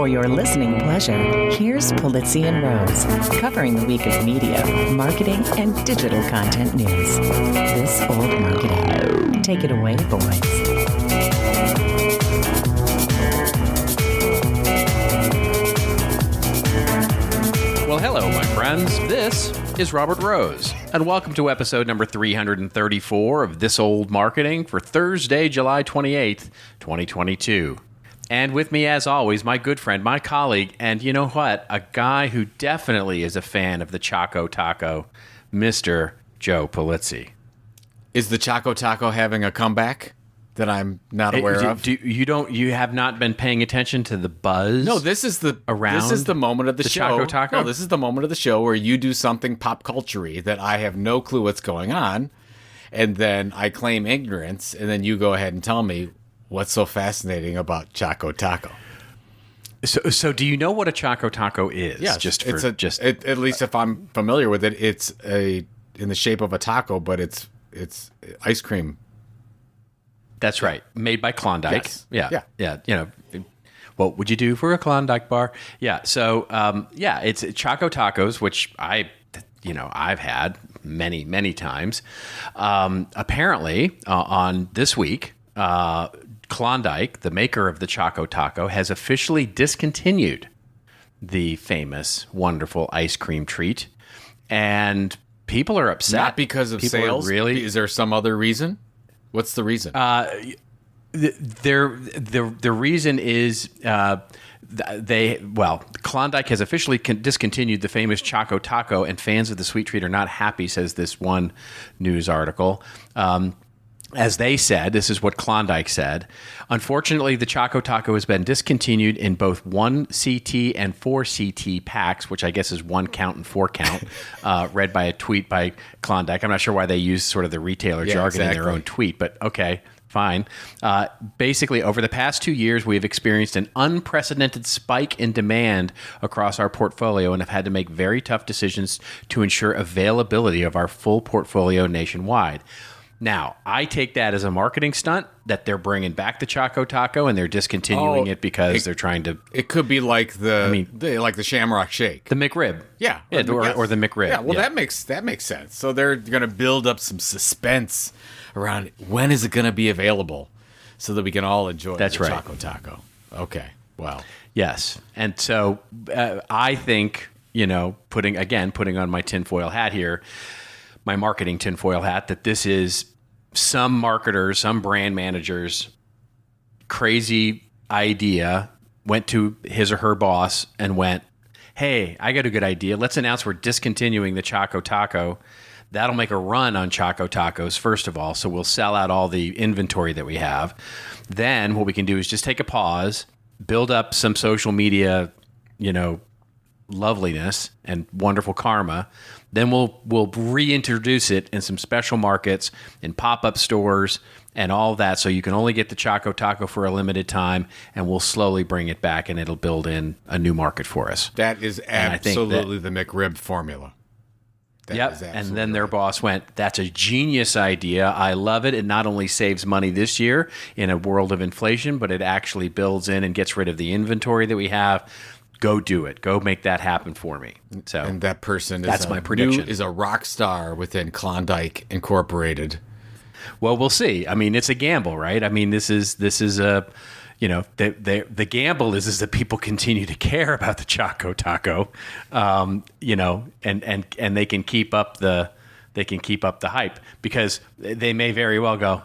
For your listening pleasure, here's Polizzi and Rose, covering the week of media, marketing, and digital content news. This Old Marketing. Take it away, boys. Well, hello, my friends. This is Robert Rose, and welcome to episode number 334 of This Old Marketing for Thursday, July 28th, 2022. And with me, as always, my good friend, my colleague, and you know what? A guy who definitely is a fan of the Choco Taco, Mr. Joe Polizzi. Is the Choco Taco having a comeback that I'm not aware of? You have not been paying attention to the buzz? No, this is the moment of the show. Choco Taco? No, this is the moment of the show where you do something pop culture-y that I have no clue what's going on, and then I claim ignorance, and then you go ahead and tell me what's so fascinating about Choco Taco. So do you know what a Choco Taco is? Yes, at least if I'm familiar with it, it's in the shape of a taco, but it's ice cream. That's right. Made by Klondike. Yes. Yeah. You know, what would you do for a Klondike bar? Yeah. So, it's Choco Tacos, which I've had many times. Apparently, on this week, Klondike, the maker of the Choco Taco, has officially discontinued the famous, wonderful ice cream treat, and people are upset. Not because of sales. Really? Is there some other reason? What's the reason? The reason is Klondike has officially discontinued the famous Choco Taco, and fans of the sweet treat are not happy, says this one news article. As they said, this is what Klondike said. Unfortunately, the Choco Taco has been discontinued in both 1 CT and 4 CT packs, which I guess is 1 count and 4 count, read by a tweet by Klondike. I'm not sure why they use sort of the retailer jargon in their own tweet, but okay, fine. Basically, over the past 2 years, we have experienced an unprecedented spike in demand across our portfolio and have had to make very tough decisions to ensure availability of our full portfolio nationwide. Now, I take that as a marketing stunt that they're bringing back the Choco Taco and they're discontinuing it because they're trying to. It could be like the Shamrock Shake, the McRib, or the McRib. Yeah, well, that makes sense. So they're going to build up some suspense around when is it going to be available, so that we can all enjoy Choco Taco. Okay, well, yes, and so I think putting on my tinfoil hat here. My marketing tinfoil hat, that this is some marketers, some brand managers' crazy idea, went to his or her boss and went, hey, I got a good idea. Let's announce we're discontinuing the Choco Taco. That'll make a run on Choco Tacos, first of all, so we'll sell out all the inventory that we have. Then what we can do is just take a pause, build up some social media, loveliness and wonderful karma. Then we'll reintroduce it in some special markets, in pop-up stores, and all that. So you can only get the Choco Taco for a limited time, and we'll slowly bring it back, and it'll build in a new market for us. That is absolutely the McRib formula. And then their boss went, that's a genius idea. I love it. It not only saves money this year in a world of inflation, but it actually builds in and gets rid of the inventory that we have. Go do it. Go make that happen for me. So, and that person that's my prediction. Is a rock star within Klondike Incorporated. Well, we'll see. I mean, it's a gamble, right? I mean, this is a, the gamble is that people continue to care about the Choco Taco, and they can keep up the hype, because they may very well go,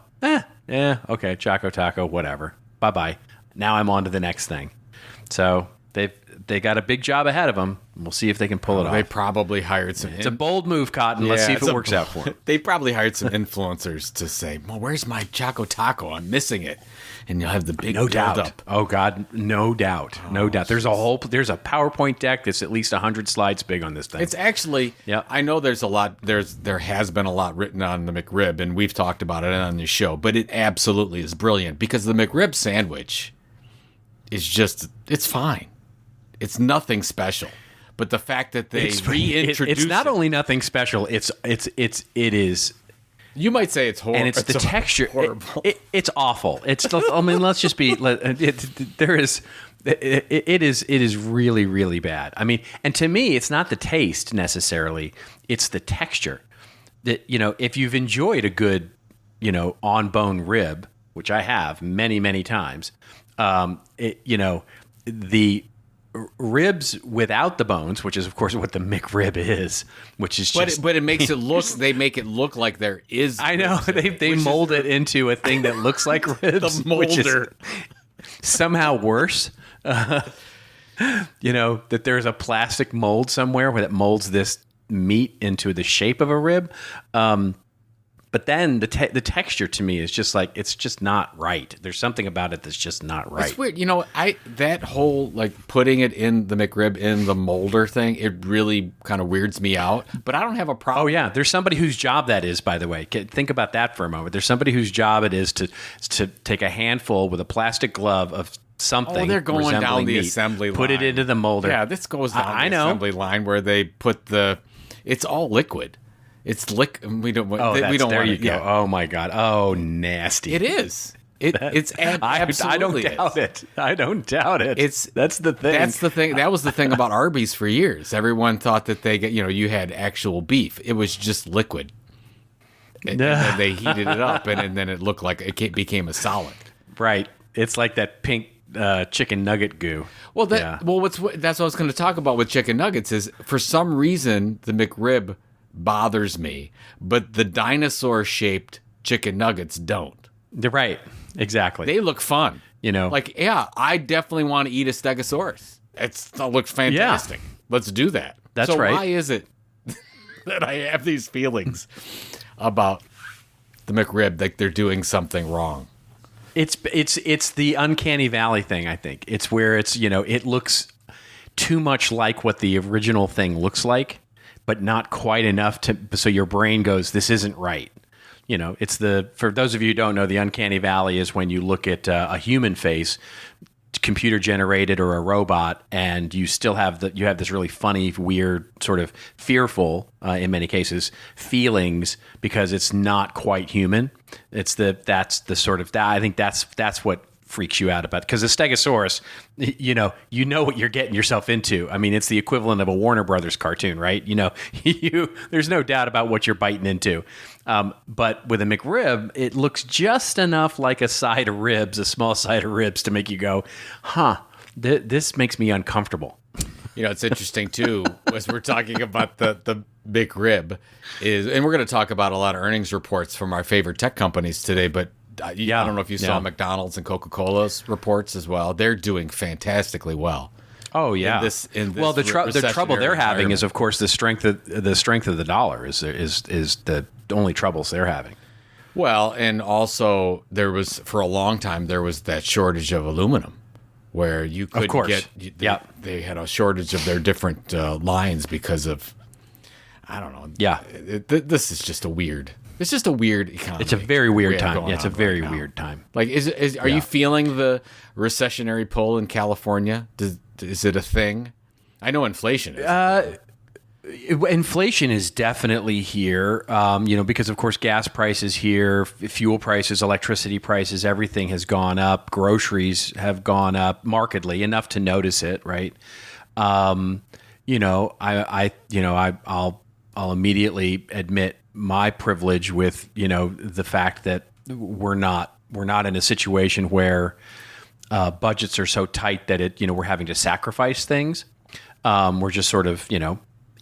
okay, Choco Taco, whatever, bye bye. Now I'm on to the next thing. So they got a big job ahead of them. We'll see if they can pull it off. They probably hired some. It's a bold move, Cotton. Let's see if it works out for them. They probably hired some influencers to say, "Well, where's my Choco Taco? I'm missing it." And you'll have the big build up. Oh God, no doubt. There's a PowerPoint deck that's at least 100 slides big on this thing. It's actually. Yeah. I know there's a lot. There has been a lot written on the McRib, and we've talked about it on the show. But it absolutely is brilliant, because the McRib sandwich is it's fine. It's nothing special, but the fact that they reintroduce it's not only nothing special. It is. You might say it's horrible, and it's the texture. Horrible. It's awful. It's. I mean, let's just be. There is It is really, really bad. I mean, and to me, it's not the taste necessarily; it's the texture. That if you've enjoyed a good, on bone rib, which I have many, many times, the ribs without the bones, which is of course what the McRib is, which is just. But it makes it look. They make it look like there is. I know they mold it into a thing that looks like ribs, the molder. Which is somehow worse. That there's a plastic mold somewhere where it molds this meat into the shape of a rib. But then the texture to me is just like, it's just not right. There's something about it that's just not right. It's weird. That whole like putting it in the McRib in the molder thing, it really kind of weirds me out. But I don't have a problem. Oh yeah, there's somebody whose job that is, by the way. Think about that for a moment. There's somebody whose job it is to take a handful with a plastic glove of something. Oh, they're going down the meat, assembly line. Put it into the molder. Yeah, this goes down the assembly line where they put it's all liquid. It's we don't. We don't. There want you it. go. Yeah. Oh my God. Oh, nasty. It is. It's absolutely. I don't doubt it. I don't doubt it. That's the thing. That's the thing. That was the thing about Arby's for years. Everyone thought that you had actual beef. It was just liquid. And then they heated it up, and then it looked like it became a solid. Right. It's like that pink chicken nugget goo. Well, that's what I was going to talk about with chicken nuggets. Is for some reason the McRib bothers me, but the dinosaur-shaped chicken nuggets don't. They're right. Exactly. They look fun. I definitely want to eat a Stegosaurus. It looks fantastic. Yeah. Let's do that. That's right. So why is it that I have these feelings about the McRib, like they're doing something wrong? It's the Uncanny Valley thing, I think. It's where it looks too much like what the original thing looks like, but not quite enough so your brain goes, this isn't right. It's for those of you who don't know, the Uncanny Valley is when you look at a human face, computer generated or a robot, and you still have this really funny, weird, sort of fearful, in many cases, feelings because it's not quite human. I think that's what freaks you out about, because the Stegosaurus, you know what you're getting yourself into. I mean, it's the equivalent of a Warner Brothers cartoon, right? There's no doubt about what you're biting into. But with a McRib, it looks just enough like a side of ribs, a small side of ribs, to make you go, this makes me uncomfortable. It's interesting too, as we're talking about the McRib, and we're going to talk about a lot of earnings reports from our favorite tech companies today, but I don't know if you saw McDonald's and Coca-Cola's reports as well. They're doing fantastically well. Oh yeah. In this well, the trouble they're having is, of course, the strength of the dollar is the only troubles they're having. Well, and also for a long time there was that shortage of aluminum, where you couldn't get. They had a shortage of their different lines because of, I don't know. Yeah. This is just a weird. It's just a weird economy. It's a very weird time. Yeah, it's a very weird time. Like, are you feeling the recessionary pull in California? Is it a thing? I know inflation is. Inflation is definitely here, because, of course, gas prices here, fuel prices, electricity prices, everything has gone up. Groceries have gone up markedly, enough to notice it, right? I'll immediately admit my privilege with, the fact that we're not in a situation where budgets are so tight that we're having to sacrifice things. We're just sort of,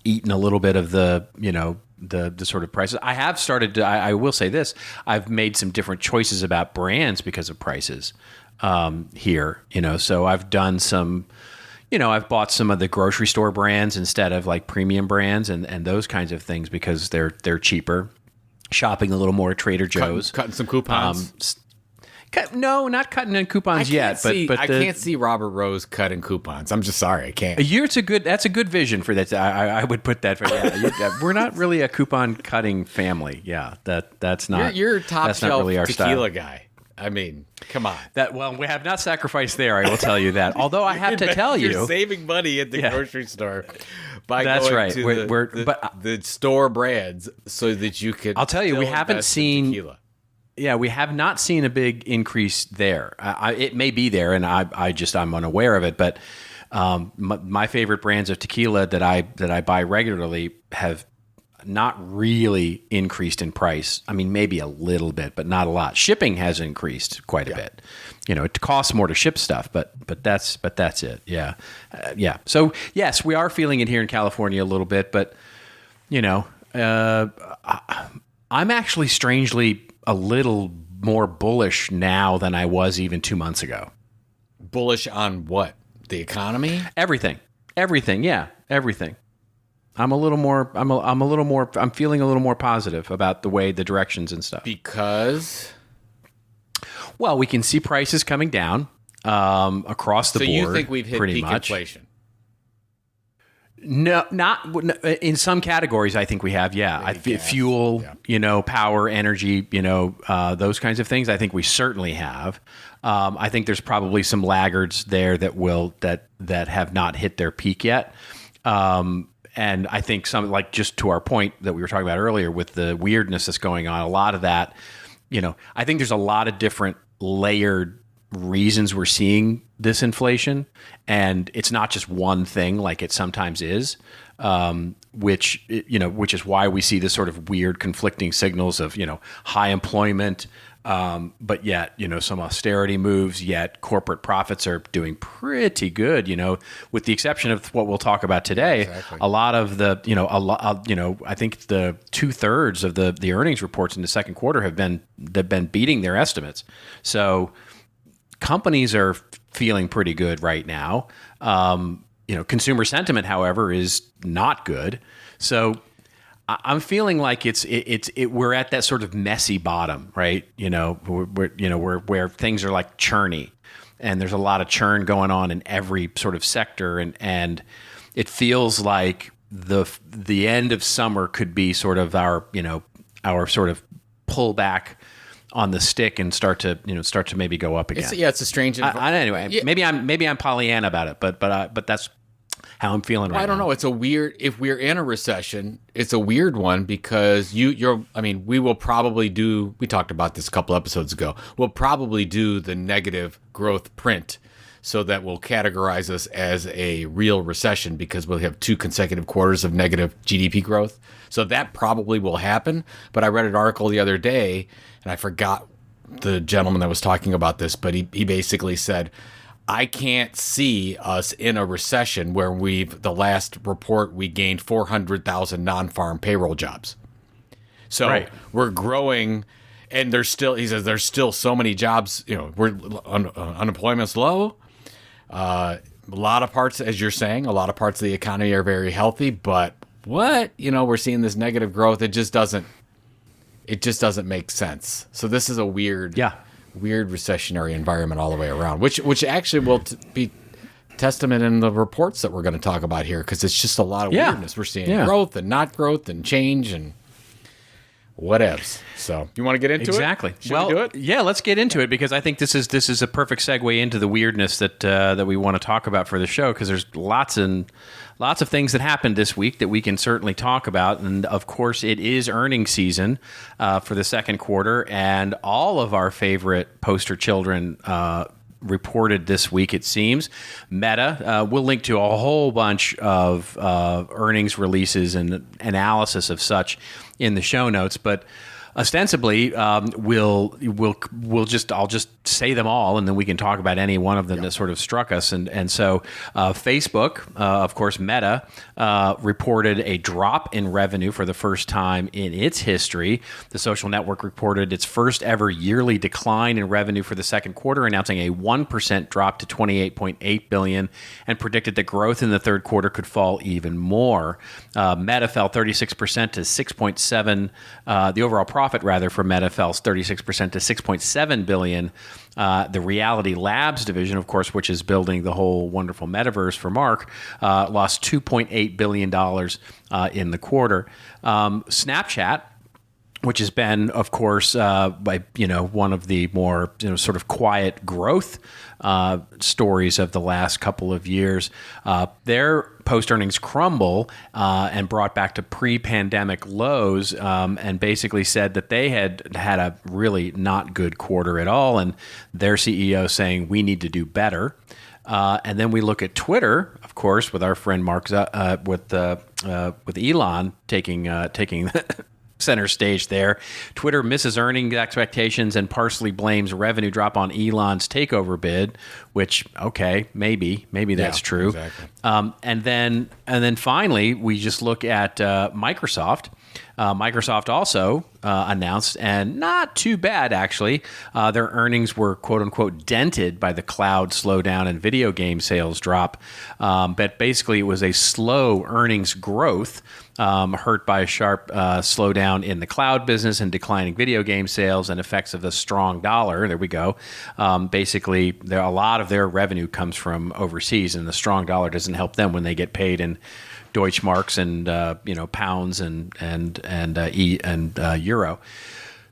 eating a little bit of the sort of prices. I have started to, I will say this, I've made some different choices about brands because of prices here, so I've done some, I've bought some of the grocery store brands instead of like premium brands and those kinds of things because they're cheaper. Shopping a little more at Trader Joe's. Cutting some coupons. No, not cutting in coupons yet. But I can't see Robert Rose cutting coupons. I'm just sorry, I can't. That's a good vision for that. I would put that for we're not really a coupon cutting family. Yeah, that's not. You're a top that's shelf not really our tequila style. guy. I mean, come on. We have not sacrificed there. I will tell you that. Although I have to tell you, you're saving money at the grocery store by that's going right. to the store brands so that you can. I'll tell you, we haven't seen tequila. we have not seen a big increase there. It may be there, and I'm unaware of it. But my favorite brands of tequila that I buy regularly have not really increased in price. I mean, maybe a little bit, but not a lot. Shipping has increased quite a bit. It costs more to ship stuff, but that's it. Yeah, yeah. So yes, we are feeling it here in California a little bit, but I'm actually strangely a little more bullish now than I was even 2 months ago. Bullish on what? The economy? Everything. Yeah, everything. I'm feeling a little more positive about the directions and stuff. Because? Well, we can see prices coming down across the board. So you think we've hit peak inflation? No, not in some categories. I think we have. Yeah, fuel, power, energy, those kinds of things. I think we certainly have. I think there's probably some laggards there that have not hit their peak yet. And I think some, like, just to our point that we were talking about earlier with the weirdness that's going on, a lot of that, I think there's a lot of different layered reasons we're seeing this inflation, and it's not just one thing like it sometimes is, which is why we see this sort of weird conflicting signals of, high employment, but yet, some austerity moves, yet corporate profits are doing pretty good, with the exception of what we'll talk about today. Exactly. A lot of the, I think the 2/3 of the earnings reports in the second quarter have been beating their estimates. So companies are feeling pretty good right now. Consumer sentiment, however, is not good. So I'm feeling like we're at that sort of messy bottom, right? Where things are like churny, and there's a lot of churn going on in every sort of sector, and it feels like the end of summer could be sort of our sort of pullback on the stick and start to maybe go up again. It's a strange. Anyway, yeah. Maybe I'm Pollyanna about it, but that's how I'm feeling right now. I don't know. It's a weird. If we're in a recession, it's a weird one because we will probably do. We talked about this a couple episodes ago. We'll probably do the negative growth print, so that will categorize us as a real recession because we'll have 2 consecutive quarters of negative GDP growth. So that probably will happen. But I read an article the other day, and I forgot the gentleman that was talking about this, but he basically said, I can't see us in a recession where the last report, we gained 400,000 non-farm payroll jobs. So right. We're growing, and he says there's still so many jobs, unemployment's low. A lot of parts, as you're saying, a lot of parts of the economy are very healthy, but we're seeing this negative growth. It just doesn't make sense. So this is a weird recessionary environment all the way around, which actually will be testament in the reports that we're going to talk about here, because it's just a lot of weirdness. We're seeing growth and not growth and change and whatevs. So you want to get into it? Exactly. Should we do it? Yeah, let's get into it, because I think this is a perfect segue into the weirdness that we want to talk about for the show, because there's lots of things that happened this week that we can certainly talk about. And of course, it is earnings season for the second quarter, and all of our favorite poster children reported this week, it seems. Meta, we'll link to a whole bunch of earnings releases and analysis of such in the show notes, but ostensibly, I'll just say them all, and then we can talk about any one of them that sort of struck us. And so Facebook, of course, Meta, reported a drop in revenue for the first time in its history. The social network reported its first ever yearly decline in revenue for the second quarter, announcing a 1% drop to $28.8 billion, and predicted that growth in the third quarter could fall even more. Meta fell 36% to 6.7. The overall profit for Meta fell 36% to $6.7 billion. The Reality Labs division, of course, which is building the whole wonderful metaverse for Mark, lost $2.8 billion in the quarter. Snapchat, which has been, of course, by one of the more sort of quiet growth stories of the last couple of years. Their post-earnings crumble and brought back to pre-pandemic lows, and basically said that they had a really not good quarter at all, and their CEO saying we need to do better. And then we look at Twitter, of course, with our friend Mark, with Elon taking center stage there. Twitter misses earnings expectations and partially blames revenue drop on Elon's takeover bid, which, okay, maybe that's true. Exactly. And then finally, we just look at Microsoft. Microsoft also announced, and not too bad actually, their earnings were quote unquote dented by the cloud slowdown and video game sales drop. But basically it was a slow earnings growth, hurt by a sharp slowdown in the cloud business and declining video game sales and effects of the strong dollar. There we go. Basically, a lot of their revenue comes from overseas, and the strong dollar doesn't help them when they get paid in Deutschmarks and pounds and euro.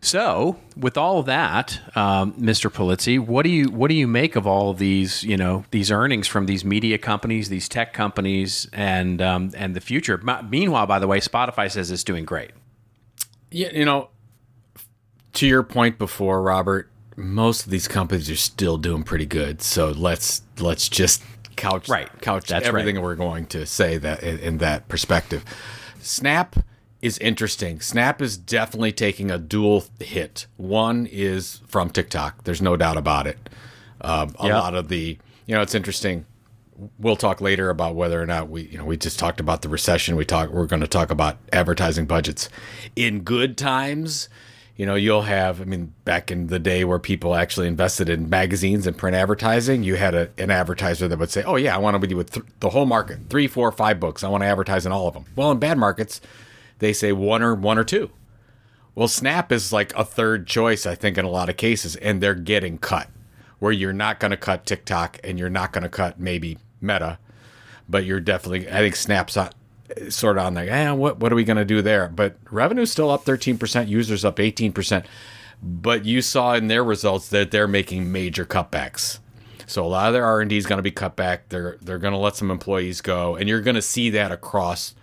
So, with all of that, Mr. Polizzi, what do you make of all of these these earnings from these media companies, these tech companies, and the future? Meanwhile, by the way, Spotify says it's doing great. Yeah, to your point before, Robert, most of these companies are still doing pretty good. So let's just couch That's everything right. we're going to say that in that perspective. Snap is interesting. Snap is definitely taking a dual hit. One is from TikTok. There's no doubt about it. A lot of the, it's interesting. We'll talk later about whether or not we just talked about the recession. We're going to talk about advertising budgets. In good times, you'll have, back in the day where people actually invested in magazines and print advertising, you had an advertiser that would say, oh yeah, I want to be with the whole market, 3, 4, 5 books. I want to advertise in all of them. Well, in bad markets, they say one or two. Well, Snap is like a third choice, I think, in a lot of cases, and they're getting cut, where you're not going to cut TikTok and you're not going to cut maybe Meta, but you're definitely, I think Snap's sort of on there. What are we going to do there? But revenue's still up 13%, users up 18%. But you saw in their results that they're making major cutbacks. So a lot of their R&D is going to be cut back. They're going to let some employees go, and you're going to see that across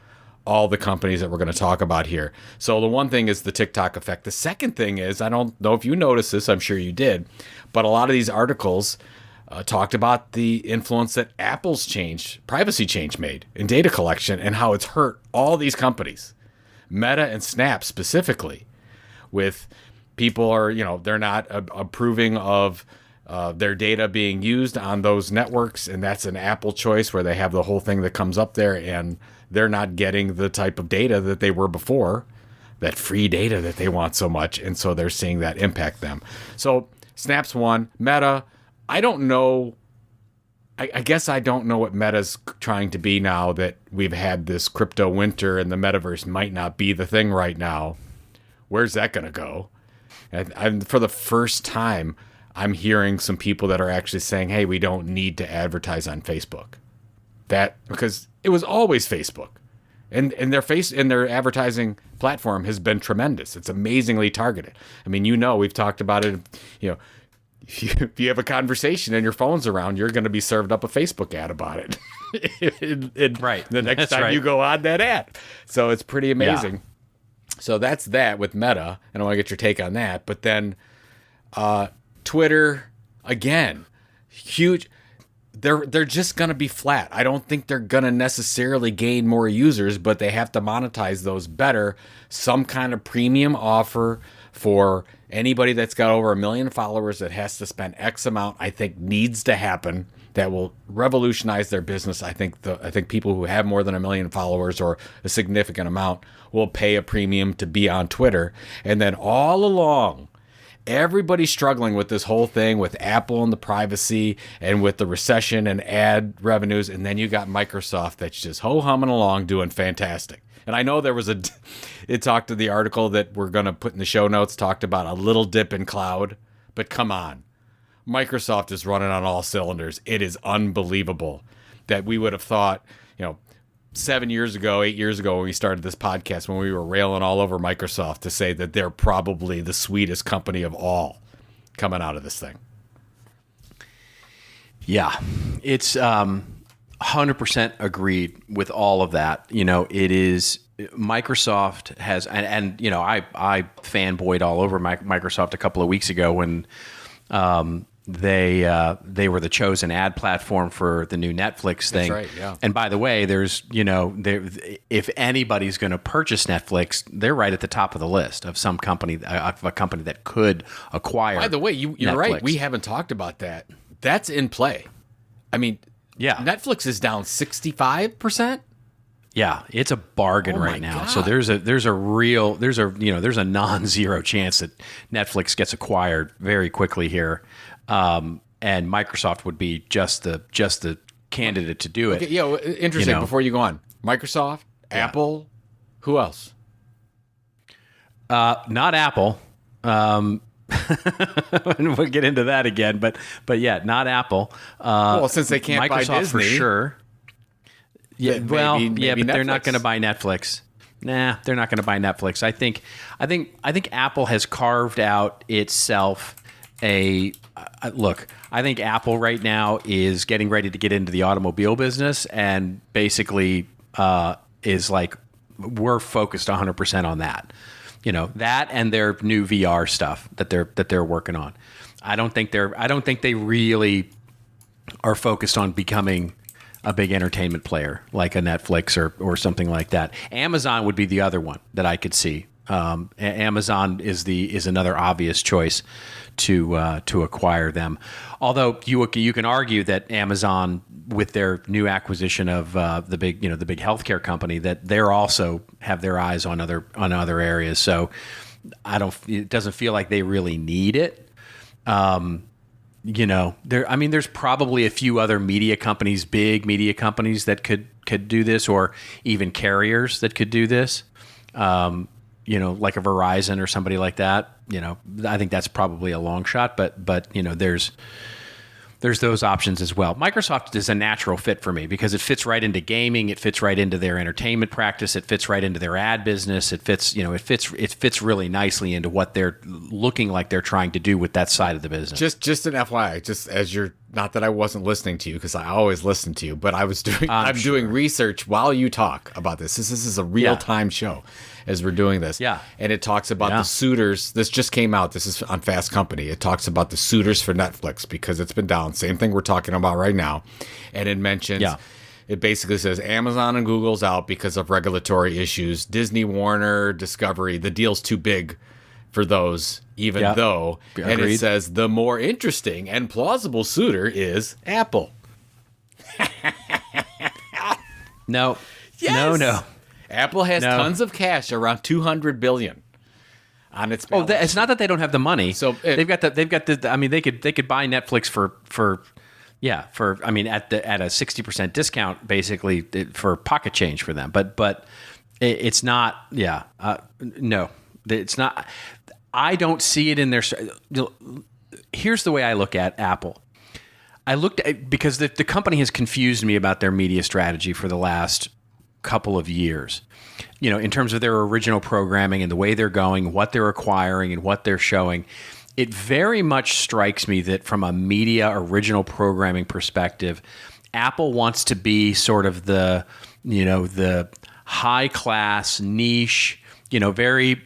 all the companies that we're going to talk about here. So the one thing is the TikTok effect. The second thing is, I don't know if you noticed this, I'm sure you did, but a lot of these articles talked about the influence that Apple's privacy change made in data collection and how it's hurt all these companies, Meta and Snap specifically, with people they're not approving of their data being used on those networks. And that's an Apple choice where they have the whole thing that comes up there, and they're not getting the type of data that they were before, that free data that they want so much. And so they're seeing that impact them. So Snap's one. Meta, I don't know. I guess I don't know what Meta's trying to be now that we've had this crypto winter and the metaverse might not be the thing right now. Where's that going to go? And for the first time, I'm hearing some people that are actually saying, hey, we don't need to advertise on Facebook. Because it was always Facebook. And their advertising platform has been tremendous. It's amazingly targeted. We've talked about it, if you have a conversation and your phone's around, you're going to be served up a Facebook ad about it. Right. The next That's time right. you go on that ad. So it's pretty amazing. Yeah. So that's that with Meta. And I want to get your take on that. But then Twitter, again, huge. They're just going to be flat. I don't think they're going to necessarily gain more users, but they have to monetize those better. Some kind of premium offer for anybody that's got over 1 million followers that has to spend X amount, I think needs to happen. That will revolutionize their business. I think people who have more than 1 million followers or a significant amount will pay a premium to be on Twitter. And then all along, everybody's struggling with this whole thing with Apple and the privacy and with the recession and ad revenues. And then you got Microsoft that's just ho-humming along doing fantastic. And I know there was it talked to the article that we're going to put in the show notes, talked about a little dip in cloud. But come on, Microsoft is running on all cylinders. It is unbelievable that we would have thought, 7 years ago, 8 years ago, when we started this podcast, when we were railing all over Microsoft to say that they're probably the sweetest company of all coming out of this thing. Yeah, it's 100% agreed with all of that. It is Microsoft has, and I fanboyed all over Microsoft a couple of weeks ago when they were the chosen ad platform for the new Netflix thing. That's right, yeah. And by the way, there's if anybody's going to purchase Netflix, they're right at the top of the list of some company, of a company that could acquire. By the way, you're Netflix. right. We haven't talked about that. That's in play. I mean, yeah, Netflix is down 65%. Yeah, it's a bargain right now. God. So there's a non-zero chance that Netflix gets acquired very quickly here, and Microsoft would be just the candidate to do it. Okay, yeah, interesting. Before you go on, Microsoft, Apple, who else? Not Apple. And we'll get into that again, but yeah, not Apple. Well, since they can't buy Microsoft Disney, for sure. Yeah, maybe but they're not Netflix. going to buy Netflix. Nah, they're not going to buy Netflix. I think Apple has carved out itself a look. I think Apple right now is getting ready to get into the automobile business, and basically is like, we're focused 100% on that. That and their new VR stuff that they're working on. I don't think they really are focused on becoming a big entertainment player like a Netflix or something like that. Amazon would be the other one that I could see. Amazon is another obvious choice to acquire them. Although you can argue that Amazon, with their new acquisition of the big healthcare company, that they're also have their eyes on other areas. So it doesn't feel like they really need it. There's probably a few other media companies, big media companies that could do this, or even carriers that could do this. Like a Verizon or somebody like that. I think that's probably a long shot, but there's those options as well. Microsoft is a natural fit for me because it fits right into gaming. It fits right into their entertainment practice. It fits right into their ad business. It fits really nicely into what they're looking like they're trying to do with that side of the business. Just an FYI, just as you're, not that I wasn't listening to you, because I always listen to you, but I'm doing research while you talk about this. This is a real-time show as we're doing this. Yeah. And it talks about the suitors. This just came out. This is on Fast Company. It talks about the suitors for Netflix because it's been down. Same thing we're talking about right now. And it mentions, it basically says Amazon and Google's out because of regulatory issues. Disney, Warner, Discovery, the deal's too big for those, even though. Agreed. And it says the more interesting and plausible suitor is Apple. No. Yes. No. Apple has tons of cash, around $200 billion on its balance. It's not that they don't have the money. So they've got the. I mean, they could buy Netflix for at a 60% discount, basically, for pocket change for them. But it's not. Yeah, no, it's not. I don't see it in their. Here's the way I look at Apple. I looked at, because the company has confused me about their media strategy for the last couple of years, in terms of their original programming and the way they're going, what they're acquiring and what they're showing. It very much strikes me that from a media original programming perspective, Apple wants to be sort of the high class niche, very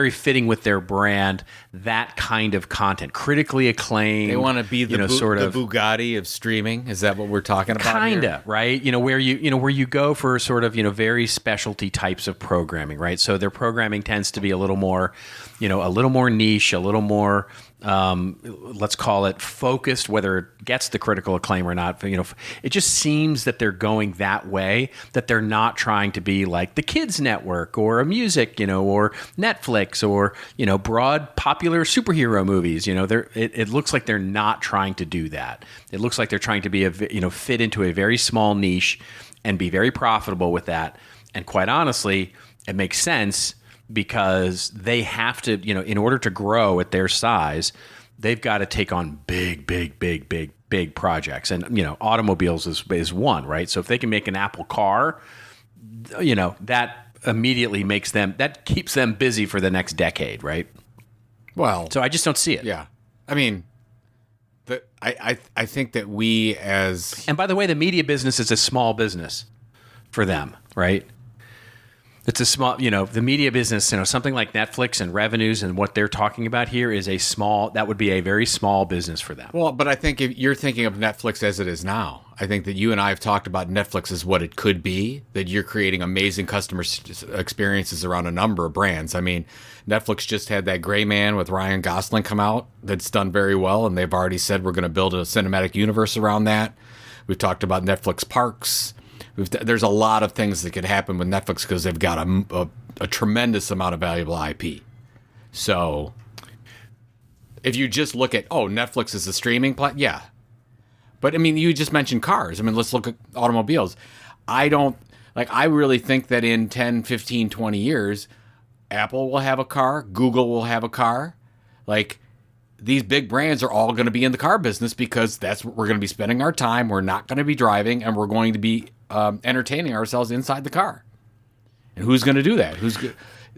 fitting with their brand, that kind of content, critically acclaimed. They want to be the Bugatti of streaming. Is that what we're talking about? Kinda, right? Where you go for sort of very specialty types of programming, right? So their programming tends to be a little more niche, a little more let's call it focused, whether it gets the critical acclaim or not. It just seems that they're going that way, that they're not trying to be like the kids network or a music, or Netflix or, broad popular superhero movies. It looks like they're not trying to do that. It looks like they're trying to be fit into a very small niche and be very profitable with that. And quite honestly, it makes sense, because they have to, in order to grow at their size, they've got to take on big big projects. And, automobiles is one, right? So if they can make an Apple car, that immediately that keeps them busy for the next decade, right? Well, so I just don't see it. Yeah. I mean, I think that we And by the way, the media business is a small business for them, right? It's a small, the media business, something like Netflix and revenues and what they're talking about here is that would be a very small business for them. Well, but I think if you're thinking of Netflix as it is now, I think that you and I have talked about Netflix as what it could be, that you're creating amazing customer experiences around a number of brands. I mean, Netflix just had that Gray Man with Ryan Gosling come out that's done very well, and they've already said we're going to build a cinematic universe around that. We've talked about Netflix Parks. There's a lot of things that could happen with Netflix because they've got a tremendous amount of valuable IP. So if you just look at, Netflix is a streaming platform, yeah. But, I mean, you just mentioned cars. I mean, let's look at automobiles. I really think that in 10, 15, 20 years, Apple will have a car, Google will have a car. These big brands are all going to be in the car business because that's what we're going to be spending our time. We're not going to be driving, and we're going to be entertaining ourselves inside the car. And who's going to do that?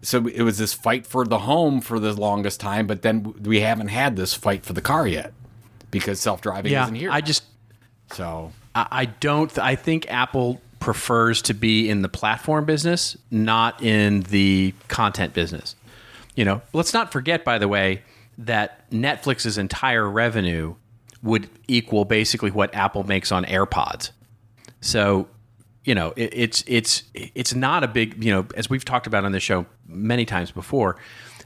So it was this fight for the home for the longest time, but then we haven't had this fight for the car yet because self-driving isn't here. I think Apple prefers to be in the platform business, not in the content business. Let's not forget, by the way, that Netflix's entire revenue would equal basically what Apple makes on AirPods. So, it's not a big, as we've talked about on the show many times before,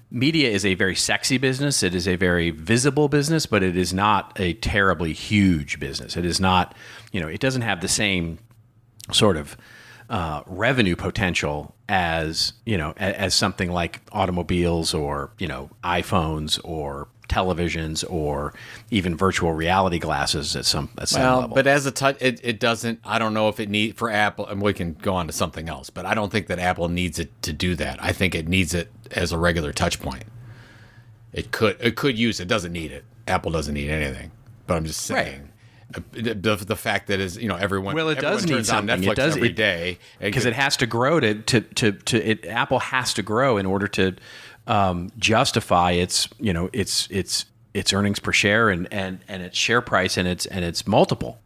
media is a very sexy business. It is a very visible business, but it is not a terribly huge business. It is not, it doesn't have the same sort of revenue potential as something like automobiles or iPhones or televisions or even virtual reality glasses at some level. But as a touch, it doesn't. I don't know if it need for Apple, and we can go on to something else. But I don't think that Apple needs it to do that. I think it needs it as a regular touch point. It could use it. Doesn't need it. Apple doesn't need anything. But I'm just saying. Right. The fact that is everyone does need turns on something. Netflix every day because it has to grow Apple has to grow in order to justify its earnings per share and its share price and its multiple.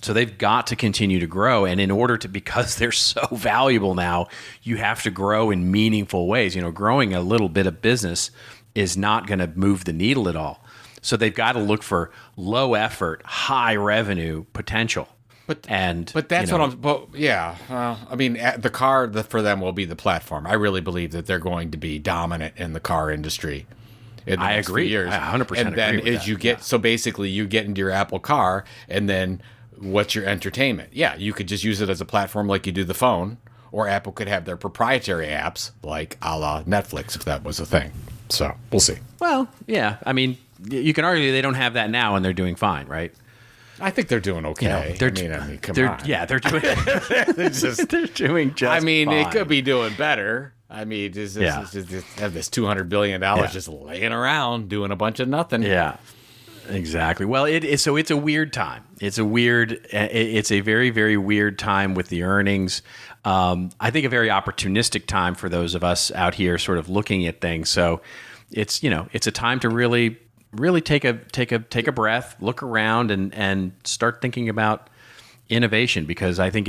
So they've got to continue to grow, and in order to, because they're so valuable now, you have to grow in meaningful ways. Growing a little bit of business is not going to move the needle at all. So they've got to look for low effort, high revenue potential. But that's what I'm. But yeah, I mean, the car for them will be the platform. I really believe that they're going to be dominant in the car industry. I agree. Years. I 100% agree. And then as you get, so basically you get into your Apple car, and then what's your entertainment? Yeah, you could just use it as a platform like you do the phone, or Apple could have their proprietary apps like a la Netflix if that was a thing. So we'll see. Well, yeah, I mean. You can argue they don't have that now, and they're doing fine, right? I think they're doing okay. Come on. Yeah, they're doing. They're doing just. I mean, fine. It could be doing better. I mean, just have this $200 billion just laying around doing a bunch of nothing. Yeah, exactly. Well, it's a weird time. It's a very, very weird time with the earnings. I think a very opportunistic time for those of us out here, sort of looking at things. So, it's a time to really take a breath, look around, and start thinking about innovation, because I think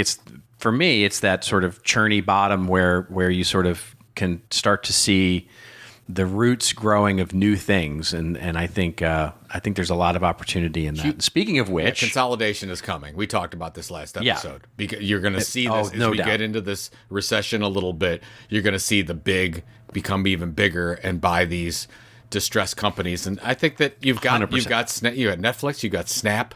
for me it's that sort of churny bottom where you sort of can start to see the roots growing of new things, and I think there's a lot of opportunity in that. Speaking of which, consolidation is coming. We talked about this last episode. Because you're going to see this as we get into this recession a little bit. You're going to see the big become even bigger and buy these distressed companies, and I think that you got Netflix, you got Snap,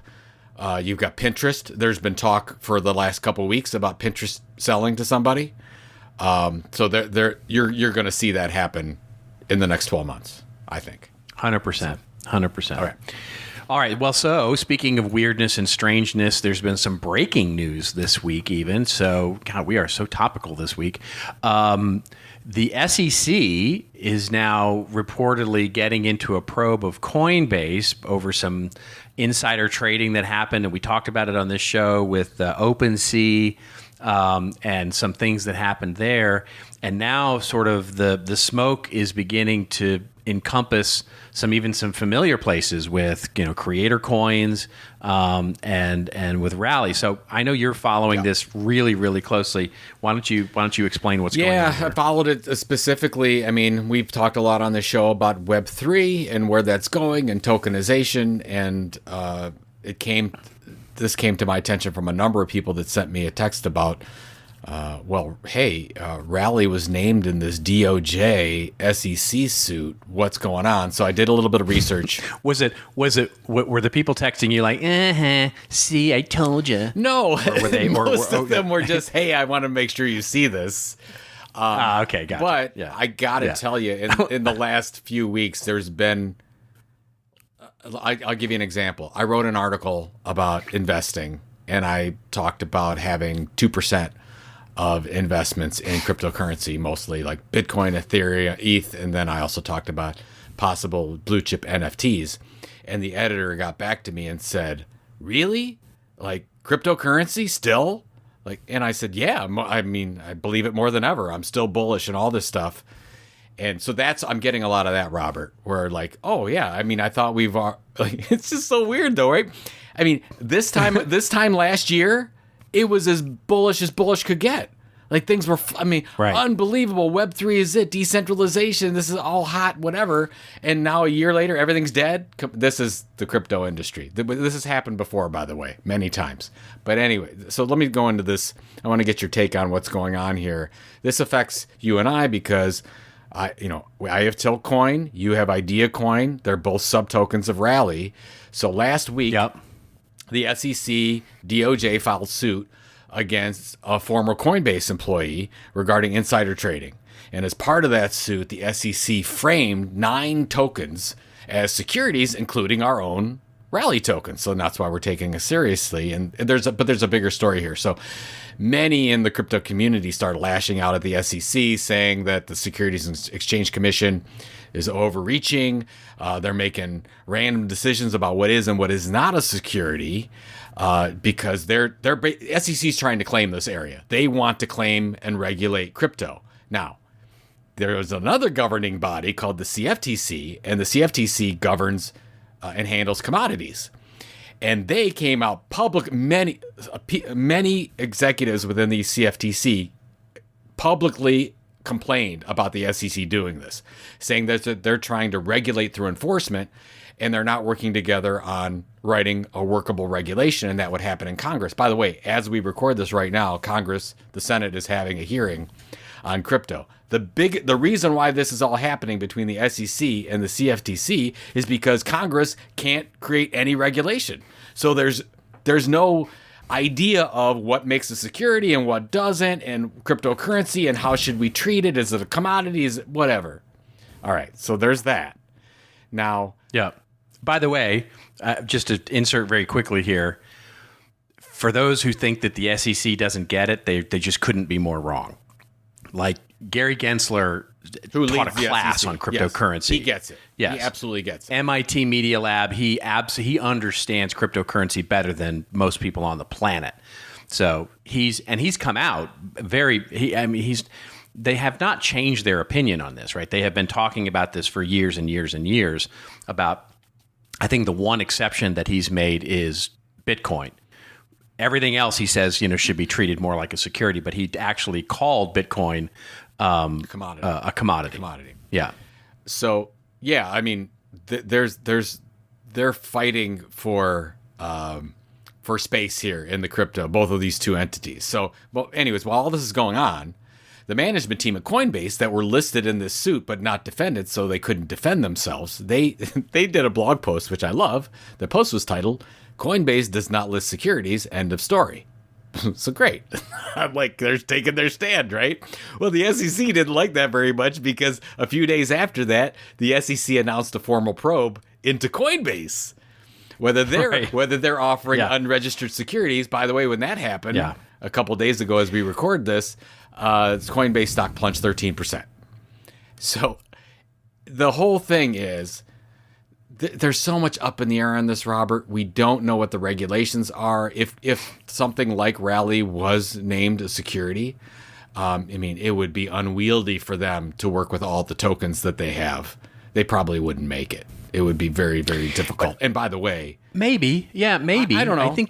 you've got Pinterest. There's been talk for the last couple of weeks about Pinterest selling to somebody. So you're going to see that happen in the next 12 months, I think. 100%. All right. All right. Well, so speaking of weirdness and strangeness, there's been some breaking news this week, even. So, God, we are so topical this week. The SEC is now reportedly getting into a probe of Coinbase over some insider trading that happened. And we talked about it on this show with OpenSea and some things that happened there. And now sort of the smoke is beginning to encompass some familiar places with creator coins and with Rally. So I know you're following this really, really closely. Why don't you explain what's going on? Yeah, I followed it specifically. I mean, we've talked a lot on the show about Web3 and where that's going and tokenization, and this came to my attention from a number of people that sent me a text about. Rally was named in this DOJ SEC suit. What's going on? So I did a little bit of research. Were the people texting you like, see, I told you? No, or were they, most of them were just, hey, I want to make sure you see this. Okay, gotcha. But I got to tell you, in the last few weeks, there's been, I'll give you an example. I wrote an article about investing, and I talked about having 2% of investments in cryptocurrency, mostly like Bitcoin, Ethereum, ETH, and then I also talked about possible blue chip NFTs. And the editor got back to me and said, "Really? Like cryptocurrency still?" And I said, "Yeah, I mean, I believe it more than ever. I'm still bullish and all this stuff." And so I'm getting a lot of that, Robert, where like, oh yeah, I mean, I thought it's just so weird though, right? I mean, this time last year, it was as bullish could get. Like things were, unbelievable. Web3 is it. Decentralization. This is all hot, whatever. And now a year later, everything's dead. This is the crypto industry. This has happened before, by the way, many times. But anyway, so let me go into this. I want to get your take on what's going on here. This affects you and I because I have Tilt Coin. You have Idea Coin. They're both subtokens of Rally. So last week, the SEC DOJ filed suit against a former Coinbase employee regarding insider trading. And as part of that suit, the SEC framed 9 tokens as securities, including our own Rally token. So that's why we're taking it seriously. And there's a bigger story here. So many in the crypto community started lashing out at the SEC, saying that the Securities and Exchange Commission is overreaching. They're making random decisions about what is and what is not a security because SEC's trying to claim this area. They want to claim and regulate crypto. Now, there is another governing body called the CFTC, and the CFTC governs and handles commodities. And they came out public. Many executives within the CFTC publicly complained about the SEC doing this, saying that they're trying to regulate through enforcement and they're not working together on writing a workable regulation, and that would happen in Congress. By the way, as we record this right now, Congress, the Senate, is having a hearing on crypto. The reason why this is all happening between the SEC and the CFTC is because Congress can't create any regulation. So there's no idea of what makes a security and what doesn't, and cryptocurrency and how should we treat it. Is it a commodity? Is it whatever? All right, so there's that. Now, by the way, just to insert very quickly here, for those who think that the SEC doesn't get it, they just couldn't be more wrong. Like Gary Gensler taught a class on cryptocurrency. Yes, he gets it. Yes. He absolutely gets it. MIT Media Lab, he understands cryptocurrency better than most people on the planet. So he's come out they have not changed their opinion on this, right? They have been talking about this for years and years and years about, I think the one exception that he's made is Bitcoin. Everything else he says, should be treated more like a security, but he actually called Bitcoin a commodity. Yeah. So I mean, they're fighting for space here in the crypto, both of these two entities. So, well, anyways, while all this is going on, the management team at Coinbase that were listed in this suit but not defended, so they couldn't defend themselves, they did a blog post, which I love. The post was titled, "Coinbase does not list securities, end of story." So great. I'm like, they're taking their stand, right? Well, the SEC didn't like that very much because a few days after that, the SEC announced a formal probe into Coinbase. whether they're Right. whether they're offering Yeah. unregistered securities. By the way, when that happened Yeah. a couple days ago, as we record this, Coinbase stock plunged 13%. So the whole thing is there's so much up in the air on this, Robert. We don't know what the regulations are. If something like Rally was named a security, I mean, it would be unwieldy for them to work with all the tokens that they have. They probably wouldn't make it. It would be very, very difficult. And by the way, maybe, yeah, maybe. I don't know. I think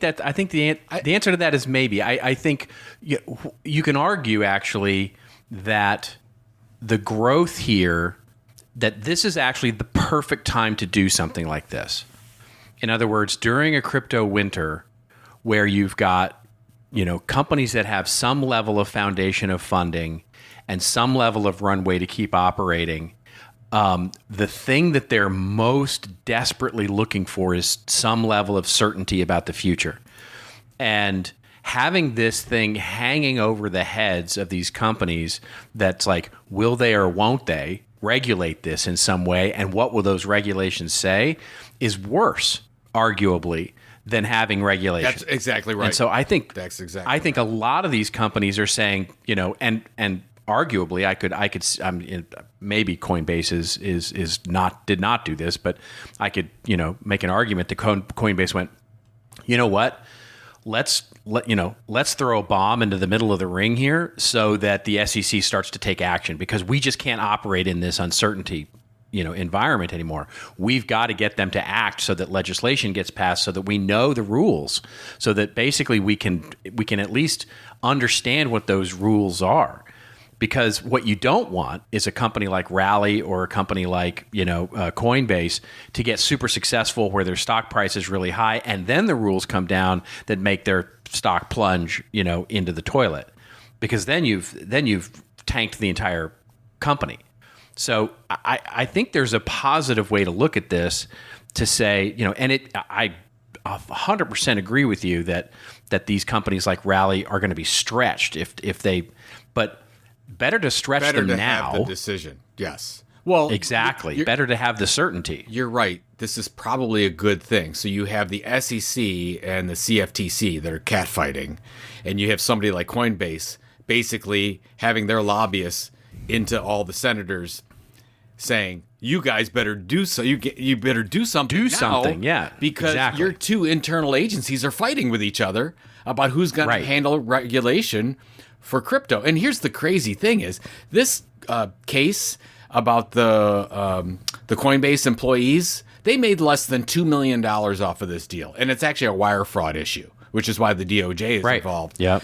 the answer to that is maybe. I think you can argue actually that the growth here, that this is actually the perfect time to do something like this. In other words, during a crypto winter where you've got, companies that have some level of foundation of funding and some level of runway to keep operating, the thing that they're most desperately looking for is some level of certainty about the future. And having this thing hanging over the heads of these companies that's like, will they or won't they regulate this in some way, and what will those regulations say, is worse, arguably, than having regulation. that's exactly right. And so I think That's exactly I think a lot of these companies are saying, and arguably maybe Coinbase did not do this, but I could, make an argument that Coinbase went, you know what? Let's throw a bomb into the middle of the ring here so that the SEC starts to take action, because we just can't operate in this uncertainty, environment anymore. We've got to get them to act so that legislation gets passed, so that we know the rules, so that basically we can at least understand what those rules are. Because what you don't want is a company like Rally or a company like Coinbase to get super successful where their stock price is really high, and then the rules come down that make their stock plunge into the toilet, because then you've tanked the entire company. So I think there's a positive way to look at this, to say, and I 100% agree with you that these companies like Rally are going to be stretched if they, but better to stretch them now. Have the decision. Yes. Well, exactly. Better to have the certainty. You're right. This is probably a good thing. So you have the SEC and the CFTC that are catfighting, and you have somebody like Coinbase basically having their lobbyists into all the senators saying, "You guys better do so. You better do something. Do now, something, yeah, because exactly. your two internal agencies are fighting with each other about who's going to handle regulation for crypto." And here's the crazy thing: is this case about the Coinbase employees? They made less than $2 million off of this deal, and it's actually a wire fraud issue, which is why the DOJ is involved. Yep.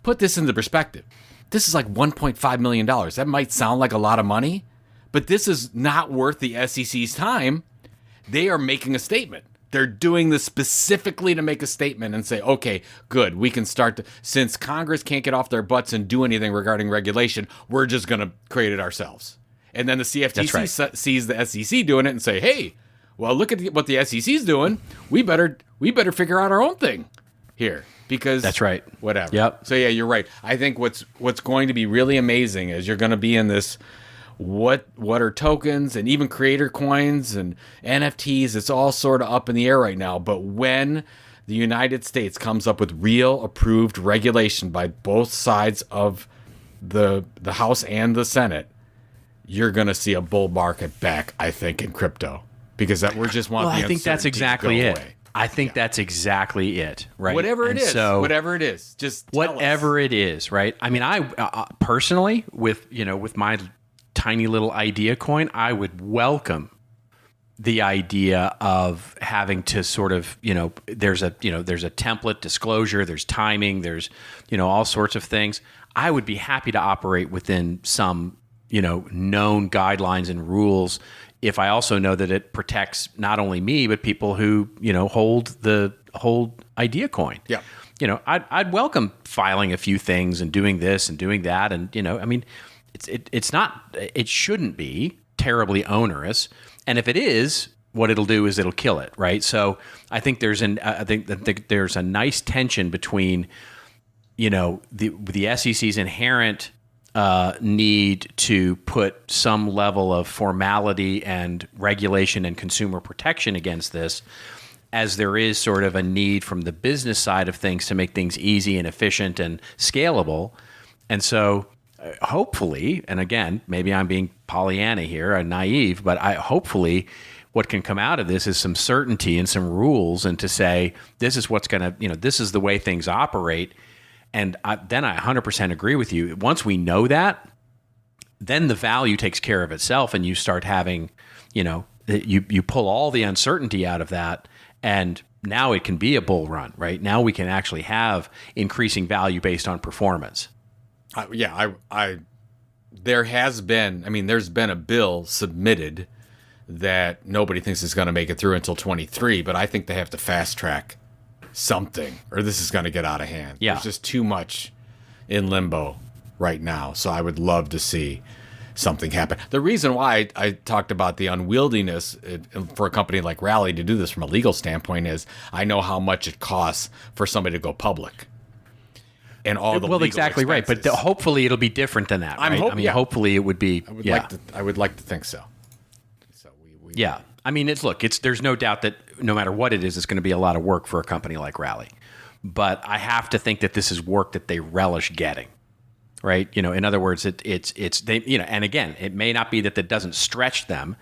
Put this into perspective. This is like $1.5 million. That might sound like a lot of money, but this is not worth the SEC's time. They are making a statement. They're doing this specifically to make a statement and say, okay, good, we can start since Congress can't get off their butts and do anything regarding regulation, we're just going to create it ourselves. And then the CFTC sees the SEC doing it and say, hey, well, look at what the SEC's doing. We better figure out our own thing here, because that's right. Whatever. Yep. So yeah, you're right. I think what's going to be really amazing is you're going to be in this. What are tokens and even creator coins and NFTs? It's all sort of up in the air right now. But when the United States comes up with real approved regulation by both sides of the House and the Senate, you're going to see a bull market back, I think, in crypto, because we're just want. Well, the I think that's exactly it. Away. I think that's exactly it, right? Whatever it is, just whatever it is, right? I mean, I personally, with my tiny little idea coin, I would welcome the idea of having to sort of, there's a template disclosure, there's timing, there's, all sorts of things. I would be happy to operate within some, known guidelines and rules, if I also know that it protects not only me, but people who, hold idea coin. Yeah. I'd welcome filing a few things and doing this and doing that. And, it shouldn't be terribly onerous. And if it is, what it'll do is it'll kill it, right? So I think there's a nice tension between, the SEC's inherent need to put some level of formality and regulation and consumer protection against this, as there is sort of a need from the business side of things to make things easy and efficient and scalable. And so hopefully, and again, maybe I'm being Pollyanna here, naive, but hopefully what can come out of this is some certainty and some rules, and to say, this is what's going to, this is the way things operate. And then I 100% agree with you. Once we know that, then the value takes care of itself, and you start having, you pull all the uncertainty out of that, and now it can be a bull run, right? Now we can actually have increasing value based on performance. There's been a bill submitted that nobody thinks is going to make it through until 23, but I think they have to fast track something, or this is going to get out of hand. Yeah. There's just too much in limbo right now. So I would love to see something happen. The reason why I talked about the unwieldiness for a company like Rally to do this from a legal standpoint is I know how much it costs for somebody to go public. And all the legal exactly expenses. right, but hopefully it'll be different than that. Right? Hopefully it would be. I would like to think so. Yeah, I mean, there's no doubt that no matter what it is, it's going to be a lot of work for a company like Rally. But I have to think that this is work that they relish getting, right? In other words, it's they, and again, it may not be that doesn't stretch them,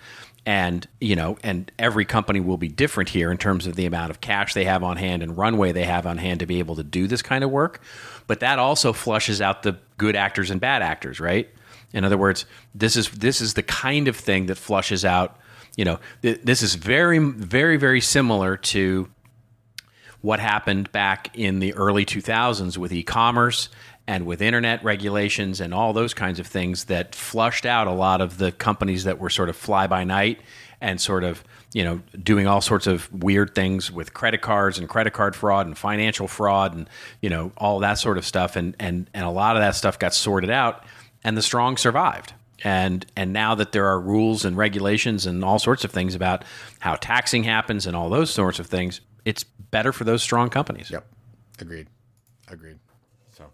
and and every company will be different here in terms of the amount of cash they have on hand and runway they have on hand to be able to do this kind of work. But that also flushes out the good actors and bad actors, right? In other words, this is the kind of thing that flushes out. This is very, very, very similar to what happened back in the early 2000s with e-commerce and with internet regulations and all those kinds of things that flushed out a lot of the companies that were sort of fly by night and sort of, doing all sorts of weird things with credit cards and credit card fraud and financial fraud and, all that sort of stuff. And a lot of that stuff got sorted out, and the strong survived. And now that there are rules and regulations and all sorts of things about how taxing happens and all those sorts of things, it's better for those strong companies. Yep. Agreed. So,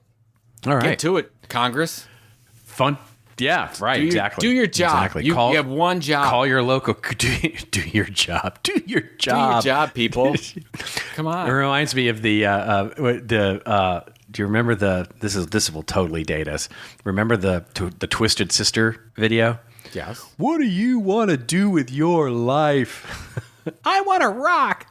all right. Get to it, Congress. Fun. Yeah, right. Exactly. Do your job. Exactly. You have one job. Call your local. Do your job. Do your job. Do your job, people. Come on. It reminds me of the. Do you remember this will totally date us. Remember the Twisted Sister video? Yes. What do you want to do with your life? I want to rock.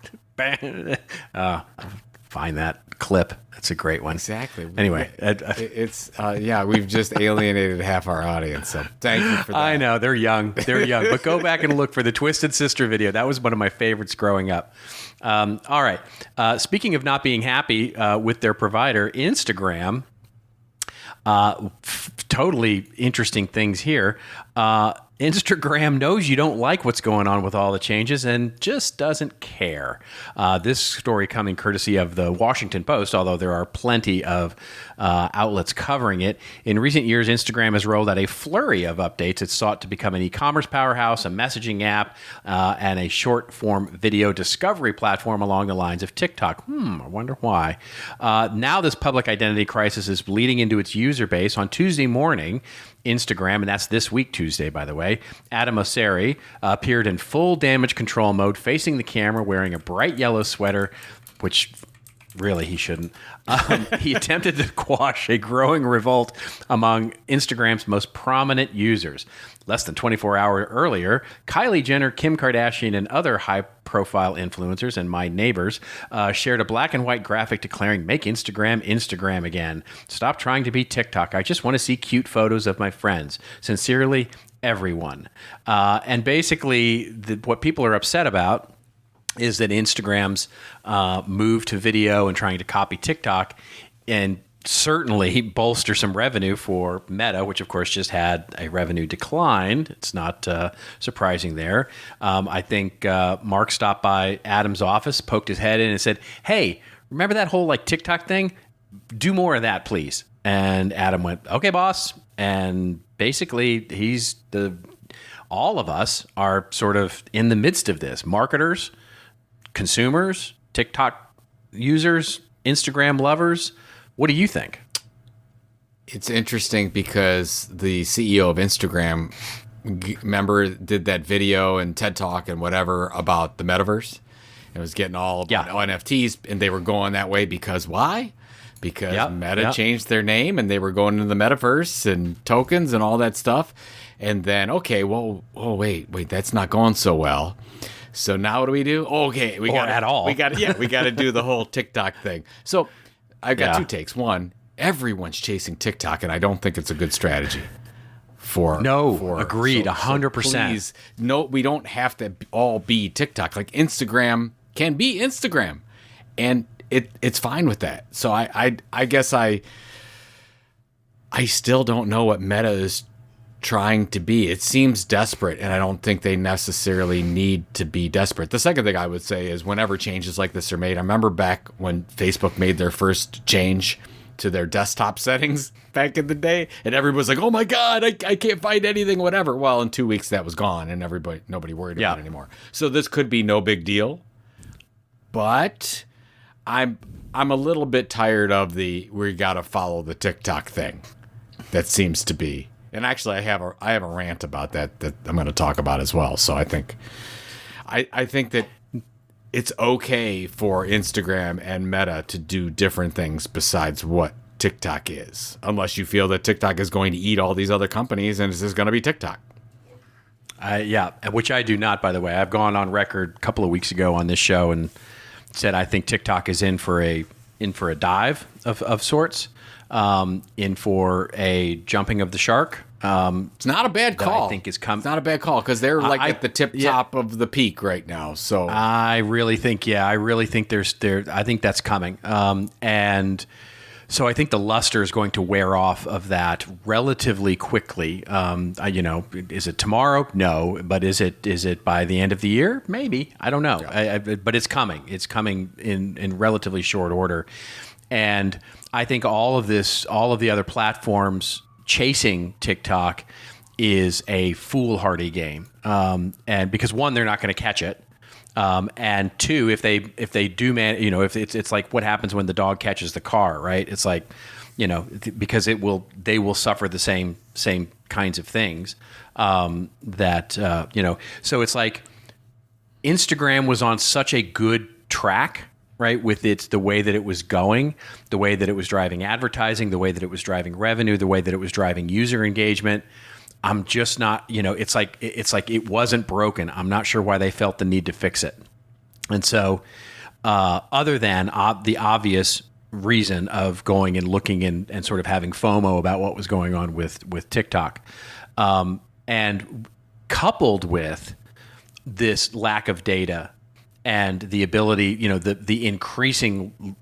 Find that clip. That's a great one. Exactly. Anyway, we've just alienated half our audience. So thank you for that. I know they're young, but go back and look for the Twisted Sister video. That was one of my favorites growing up. All right. Speaking of not being happy with their provider, Instagram. Totally interesting things here. Instagram knows you don't like what's going on with all the changes and just doesn't care. This story coming courtesy of the Washington Post, although there are plenty of outlets covering it. In recent years, Instagram has rolled out a flurry of updates. It's sought to become an e-commerce powerhouse, a messaging app, and a short-form video discovery platform along the lines of TikTok. I wonder why. Now this public identity crisis is bleeding into its user base. On Tuesday morning, Instagram, and that's this week, Tuesday, by the way, Adam Mosseri appeared in full damage control mode, facing the camera, wearing a bright yellow sweater, which really he shouldn't. He attempted to quash a growing revolt among Instagram's most prominent users. Less than 24 hours earlier, Kylie Jenner, Kim Kardashian, and other high-profile influencers and my neighbors shared a black and white graphic declaring, "Make Instagram Instagram again. Stop trying to be TikTok. I just want to see cute photos of my friends. Sincerely, everyone." And basically, what people are upset about is that Instagram's move to video and trying to copy TikTok and certainly bolster some revenue for Meta, which of course just had a revenue decline. It's not surprising there. I think Mark stopped by Adam's office, poked his head in and said, "Hey, remember that whole TikTok thing? Do more of that, please." And Adam went, "Okay, boss." And basically all of us are sort of in the midst of this. Marketers, consumers, TikTok users, Instagram lovers. What do you think? It's interesting because the CEO of Instagram, remember, did that video and TED Talk and whatever about the metaverse. It was getting all about NFTs, and they were going that way because why? Because Meta changed their name, and they were going into the metaverse and tokens and all that stuff. And then, wait, that's not going so well. So now what do we do? Okay, we got to do the whole TikTok thing. So I've got two takes. One, everyone's chasing TikTok, and I don't think it's a good strategy. Agreed, 100%. Please, no, we don't have to all be TikTok. Like Instagram can be Instagram, and it's fine with that. So I guess I still don't know what Meta is trying to be. It seems desperate, and I don't think they necessarily need to be desperate. The second thing I would say is whenever changes like this are made, I remember back when Facebook made their first change to their desktop settings back in the day, and everybody was like, oh my God, I can't find anything, whatever. Well, in 2 weeks that was gone, and nobody worried about it anymore. So this could be no big deal, but I'm a little bit tired of we got to follow the TikTok thing. That seems to be. And actually, I have a rant about that I'm going to talk about as well. So I think that it's okay for Instagram and Meta to do different things besides what TikTok is, unless you feel that TikTok is going to eat all these other companies and it's just going to be TikTok. Which I do not, by the way. I've gone on record a couple of weeks ago on this show and said I think TikTok is in for a dive of sorts. In for a jumping of the shark. It's not a bad call. I think is coming. It's not a bad call because they're at the top of the peak right now. So I really think I think that's coming. And so I think the luster is going to wear off of that relatively quickly. Is it tomorrow? No, but is it by the end of the year? Maybe. I don't know. Yeah. But it's coming. It's coming in relatively short order. And I think all of the other platforms chasing TikTok is a foolhardy game. And because one, they're not going to catch it. And two, if they do if it's like what happens when the dog catches the car, right? It's like, because they will suffer the same kinds of things. So it's like Instagram was on such a good track, right, with the way that it was going, the way that it was driving advertising, the way that it was driving revenue, the way that it was driving user engagement. I'm just not, it's like it wasn't broken. I'm not sure why they felt the need to fix it. And so other than the obvious reason of going and looking and sort of having FOMO about what was going on with TikTok, and coupled with this lack of data and the ability, the increasing,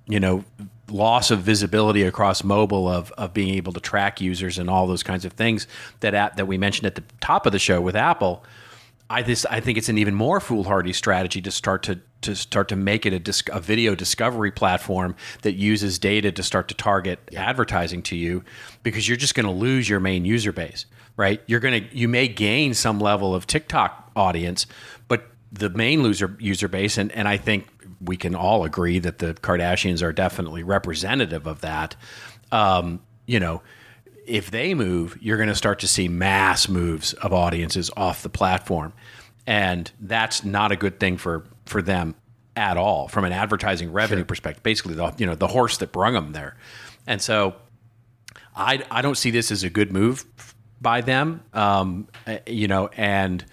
loss of visibility across mobile of being able to track users and all those kinds of things that we mentioned at the top of the show with Apple, I think it's an even more foolhardy strategy to start to make it a video discovery platform that uses data to start to target advertising to you, because you're just going to lose your main user base, right? You may gain some level of TikTok audience, but the main user base, and I think we can all agree that the Kardashians are definitely representative of that. If they move, you're going to start to see mass moves of audiences off the platform, and that's not a good thing for them at all from an advertising revenue perspective. Basically, the horse that brung them there, and so I don't see this as a good move by them. And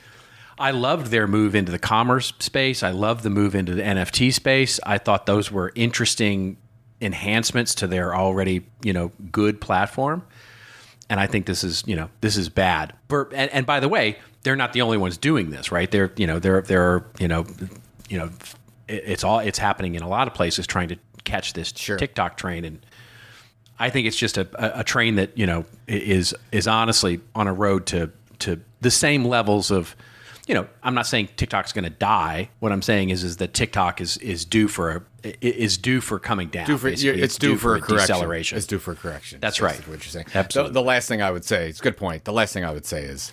I loved their move into the commerce space. I loved the move into the NFT space. I thought those were interesting enhancements to their already, good platform. And I think this is bad. And by the way, they're not the only ones doing this, right? It's happening in a lot of places trying to catch this TikTok train. And I think it's just a train that, is honestly on a road to the same levels of, I'm not saying TikTok's going to die. What I'm saying is that TikTok is due for coming down. It's due for a deceleration. It's due for a correction. That's right. What you're saying. Absolutely. The last thing I would say, it's a good point. The last thing I would say is,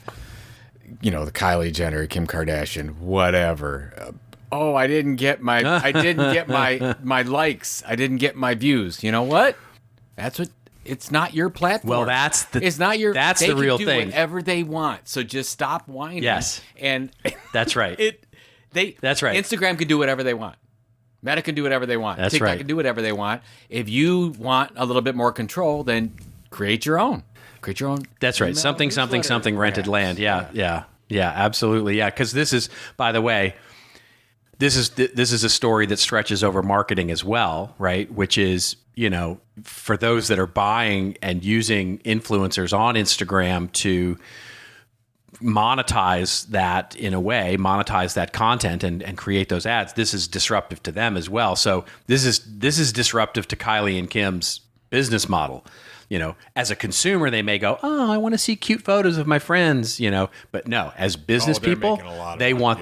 the Kylie Jenner, Kim Kardashian, whatever. I didn't get my likes. I didn't get my views. You know what? It's not your platform. Well, that's the They real can thing. do whatever they want. So just stop whining. Yes. And That's right. That's right. Instagram can do whatever they want. Meta can do whatever they want. That's TikTok right. can do whatever they want. If you want a little bit more control, then create your own. Create your own. That's right. Something rented land. Yeah. Absolutely. Yeah. Because this is, by the way, this is a story that stretches over marketing as well, right? Which is, for those that are buying and using influencers on Instagram to monetize that in a way, monetize that content and create those ads, this is disruptive to them as well. So this is disruptive to Kylie and Kim's business model. As a consumer, they may go, "Oh, I want to see cute photos of my friends," but no, as business people, they want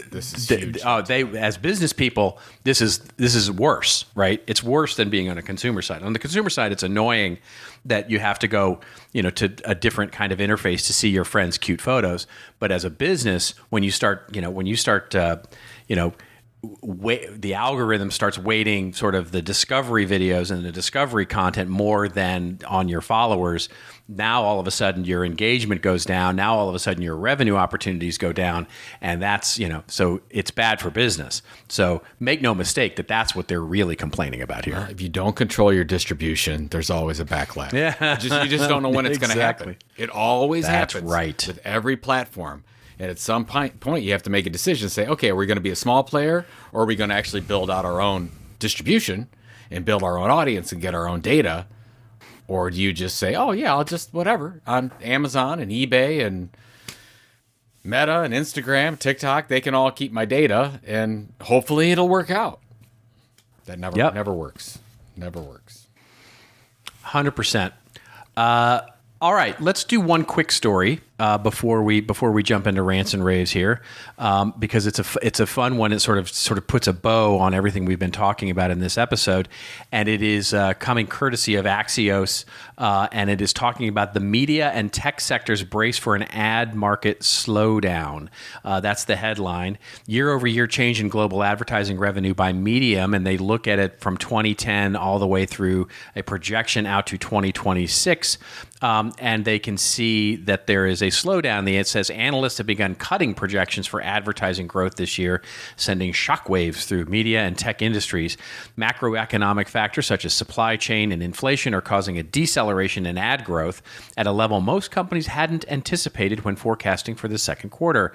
this is huge. As business people, this is worse, right? It's worse than being on a consumer side. On the consumer side, it's annoying that you have to go, to a different kind of interface to see your friends' cute photos. But as a business, when you start, the algorithm starts weighting sort of the discovery videos and the discovery content more than on your followers. Now, all of a sudden, your engagement goes down. Now, all of a sudden, your revenue opportunities go down. And that's, so it's bad for business. So make no mistake that's what they're really complaining about here. If you don't control your distribution, there's always a backlash. Yeah. You just don't know when it's going to happen. It always happens. That's right. With every platform. And at some point, you have to make a decision. Say, okay, are we going to be a small player, or are we going to actually build out our own distribution and build our own audience and get our own data? Or do you just say, oh, yeah, I'll just whatever on Amazon and eBay and Meta and Instagram, TikTok, they can all keep my data, and hopefully it'll work out. That never works. Never works. 100%. All right, let's do one quick story before we jump into rants and raves here, because it's a fun one. It sort of puts a bow on everything we've been talking about in this episode, and it is coming courtesy of Axios, and it is talking about the media and tech sectors brace for an ad market slowdown. That's the headline. Year-over-year change in global advertising revenue by medium, and they look at it from 2010 all the way through a projection out to 2026. And they can see that there is a slowdown. It says analysts have begun cutting projections for advertising growth this year, sending shockwaves through media and tech industries. Macroeconomic factors such as supply chain and inflation are causing a deceleration in ad growth at a level most companies hadn't anticipated when forecasting for the second quarter.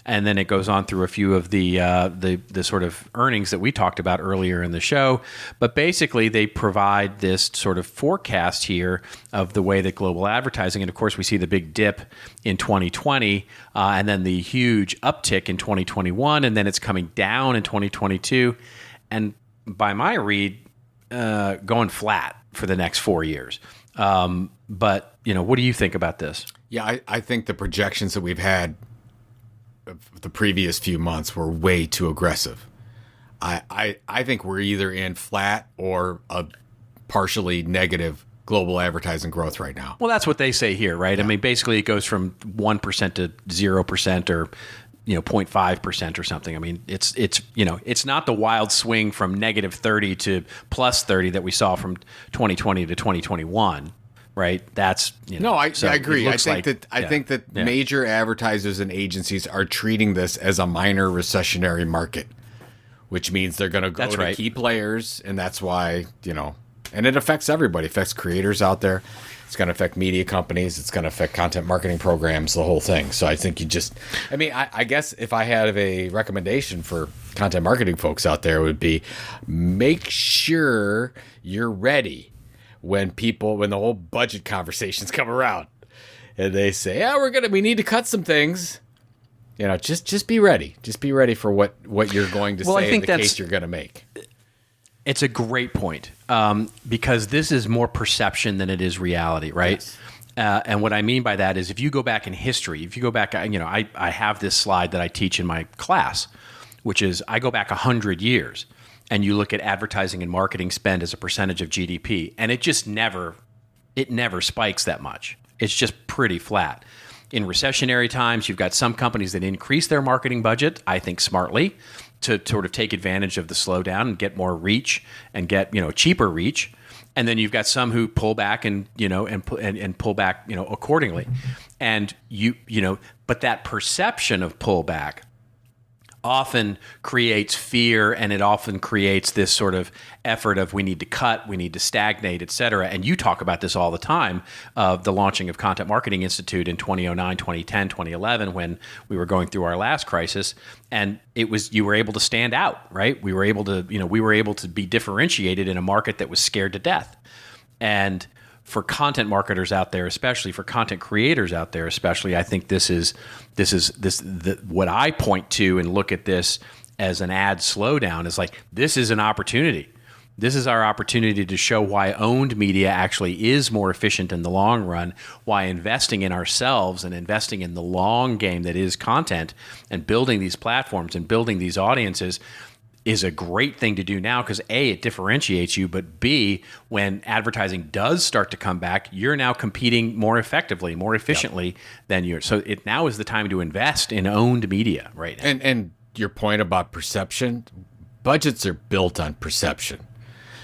And then it goes on through a few of the sort of earnings that we talked about earlier in the show. But basically, they provide this sort of forecast here of the way that global advertising, and of course, we see the big dip in 2020, and then the huge uptick in 2021, and then it's coming down in 2022. And by my read, going flat for the next 4 years. But, what do you think about this? Yeah, I think the projections that we've had the previous few months were way too aggressive. I think we're either in flat or a partially negative global advertising growth right now. Well, that's what they say here, right? Yeah. I mean, basically it goes from 1% to 0% or 0.5% or something. I mean, it's not the wild swing from negative 30 to plus 30 that we saw from 2020 to 2021. Right. That's I agree. I think that major advertisers and agencies are treating this as a minor recessionary market, which means they're going to go to key players, and that's why and it affects everybody. It affects creators out there. It's going to affect media companies. It's going to affect content marketing programs. The whole thing. So I think I guess if I had a recommendation for content marketing folks out there, it would be make sure you're ready when the whole budget conversations come around and they say, we need to cut some things, just be ready. Just be ready for what you're going to say in the case you're going to make. It's a great point, because this is more perception than it is reality, right? Yes. And what I mean by that is if you go back in history, I have this slide that I teach in my class, which is I go back 100 years. And you look at advertising and marketing spend as a percentage of GDP, and it never spikes that much. It's just pretty flat. In recessionary times, you've got some companies that increase their marketing budget, I think smartly, to sort of take advantage of the slowdown and get more reach and get cheaper reach. And then you've got some who pull back and pull back accordingly, and but that perception of pullback often creates fear, and it often creates this sort of effort of we need to cut, we need to stagnate, et cetera. And you talk about this all the time of the launching of Content Marketing Institute in 2009, 2010, 2011, when we were going through our last crisis. And you were able to stand out, right? We were able to be differentiated in a market that was scared to death. And for content marketers out there, especially for content creators out there, especially, I think this is what I point to and look at this as an ad slowdown is like, this is an opportunity. This is our opportunity to show why owned media actually is more efficient in the long run, why investing in ourselves and investing in the long game that is content and building these platforms and building these audiences is a great thing to do now, because A, it differentiates you, but B, when advertising does start to come back, you're now competing more effectively, more efficiently than you. So it now is the time to invest in owned media right now. And your point about perception, budgets are built on perception.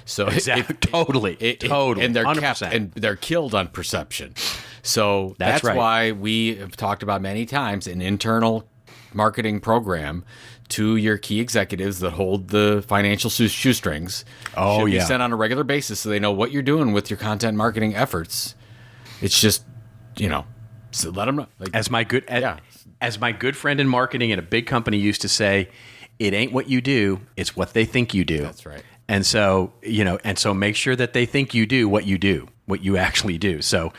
So exactly, totally, and they're 100%. kept and they're killed on perception. So that's right. why we have talked about many times an internal marketing program to your key executives that hold the financial shoestrings should be sent on a regular basis so they know what you're doing with your content marketing efforts. It's just, so let them know. Like, as my good friend in marketing at a big company used to say, it ain't what you do, it's what they think you do. That's right. And so, make sure that they think you do, what you actually do. So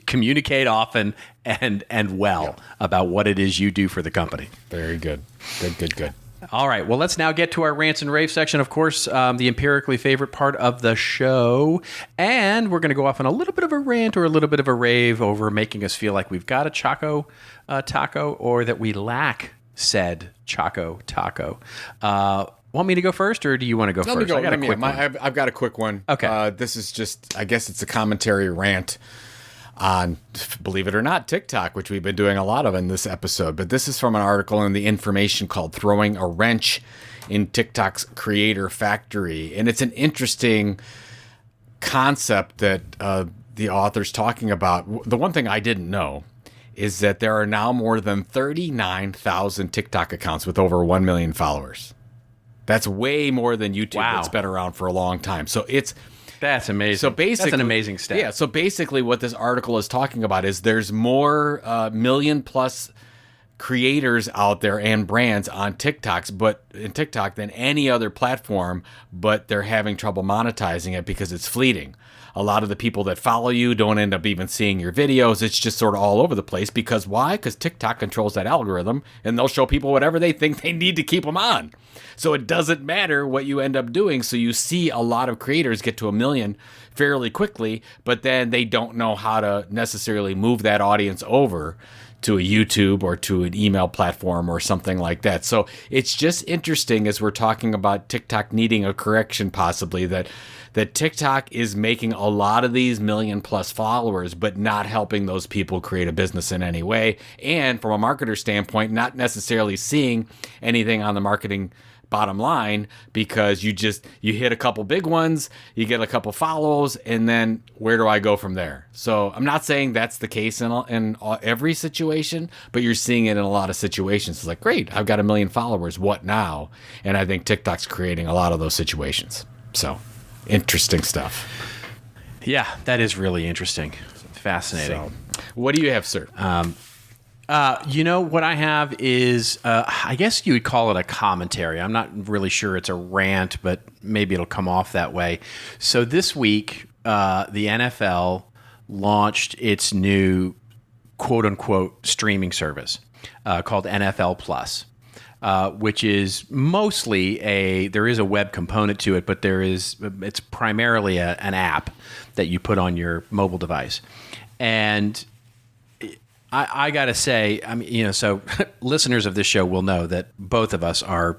communicate often and well about what it is you do for the company. Very good. Good. All right. Well, let's now get to our rants and rave section. Of course, the empirically favorite part of the show. And we're going to go off on a little bit of a rant or a little bit of a rave over making us feel like we've got a Choco taco, or that we lack said Choco taco. Want me to go first, or do you want to go first? Let me go. I got a quick one. I've got a quick one. Okay. This is just, I guess it's a commentary rant on, believe it or not, TikTok, which we've been doing a lot of in this episode. But this is from an article in The Information called Throwing a Wrench in TikTok's Creator Factory. And it's an interesting concept that the author's talking about. The one thing I didn't know is that there are now more than 39,000 TikTok accounts with over 1 million followers. That's way more than YouTube. Wow. That's been around for a long time. So that's amazing. So basically, that's an amazing stat. Yeah. So basically, what this article is talking about is there's more million plus creators out there and brands on TikTok than any other platform, but they're having trouble monetizing it because it's fleeting. A lot of the people that follow you don't end up even seeing your videos. It's just sort of all over the place. Because why? Because TikTok controls that algorithm, and they'll show people whatever they think they need to keep them on. So it doesn't matter what you end up doing. So you see a lot of creators get to 1 million fairly quickly, but then they don't know how to necessarily move that audience over to a YouTube or to an email platform or something like that. So it's just interesting, as we're talking about TikTok needing a correction possibly, that TikTok is making a lot of these million plus followers, but not helping those people create a business in any way. And from a marketer standpoint, not necessarily seeing anything on the marketing bottom line, because you hit a couple big ones, you get a couple follows, and then where do I go from there? So I'm not saying that's the case in every situation, but you're seeing it in a lot of situations. It's like, great, I've got 1 million followers, what now? And I think TikTok's creating a lot of those situations. So interesting stuff. Yeah, that is really interesting. Fascinating. So, what do you have, sir? What I have is, I guess you would call it a commentary. I'm not really sure it's a rant, but maybe it'll come off that way. So this week, the NFL launched its new quote-unquote streaming service called NFL Plus, which is mostly there is a web component to it, but it's primarily an app that you put on your mobile device. And I got to say, I mean, so listeners of this show will know that both of us are,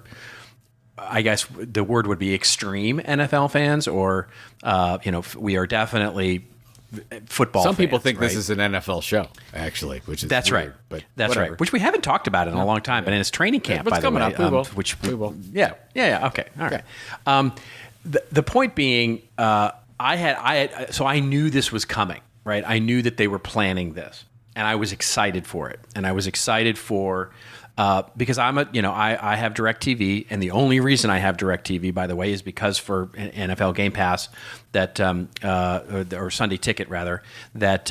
I guess the word would be extreme NFL fans, or, we are definitely football fans. Some people think right? this is an NFL show, actually, which is That's weird, right. But that's whatever. right. Which we haven't talked about in a long time, but in its training camp, What's by the coming way. up? We will. Which we will. Yeah. Okay. All right. The point being, so I knew this was coming, right? I knew that they were planning this, and I was excited for it. And I was excited for because I have DirecTV, and the only reason I have DirecTV, by the way, is because for NFL Game Pass that or Sunday Ticket rather that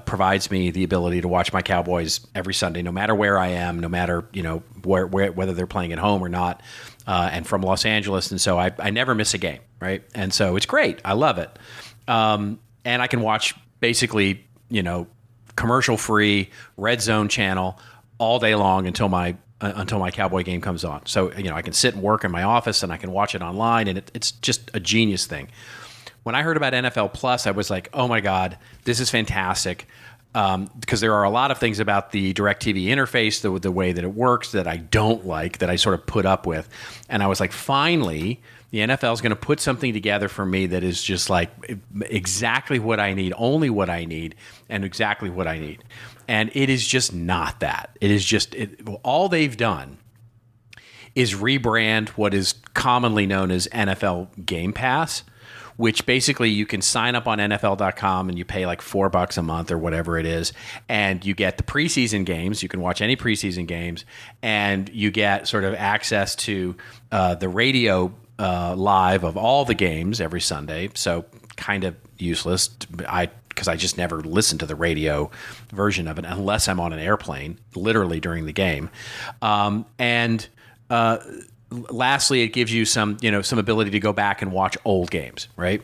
provides me the ability to watch my Cowboys every Sunday, no matter where I am, no matter where whether they're playing at home or not, and from Los Angeles, and so I never miss a game, right? And so it's great, I love it, and I can watch basically commercial free Red Zone channel all day long until my Cowboy game comes on. So I can sit and work in my office, and I can watch it online, and it's just a genius thing. When I heard about NFL Plus, I was like, oh my God, this is fantastic, because there are a lot of things about the DirecTV interface, the way that it works, that I don't like, that I sort of put up with, and I was like, finally, the NFL is going to put something together for me that is just like exactly what I need, only what I need, and exactly what I need. And it is just not that. It is just all they've done is rebrand what is commonly known as NFL Game Pass, which basically you can sign up on NFL.com and you pay like $4 a month or whatever it is, and you get the preseason games. You can watch any preseason games, and you get sort of access to the radio live of all the games every Sunday. So kind of useless. Because I just never listen to the radio version of it unless I'm on an airplane, literally during the game. And lastly, it gives you some ability to go back and watch old games, right?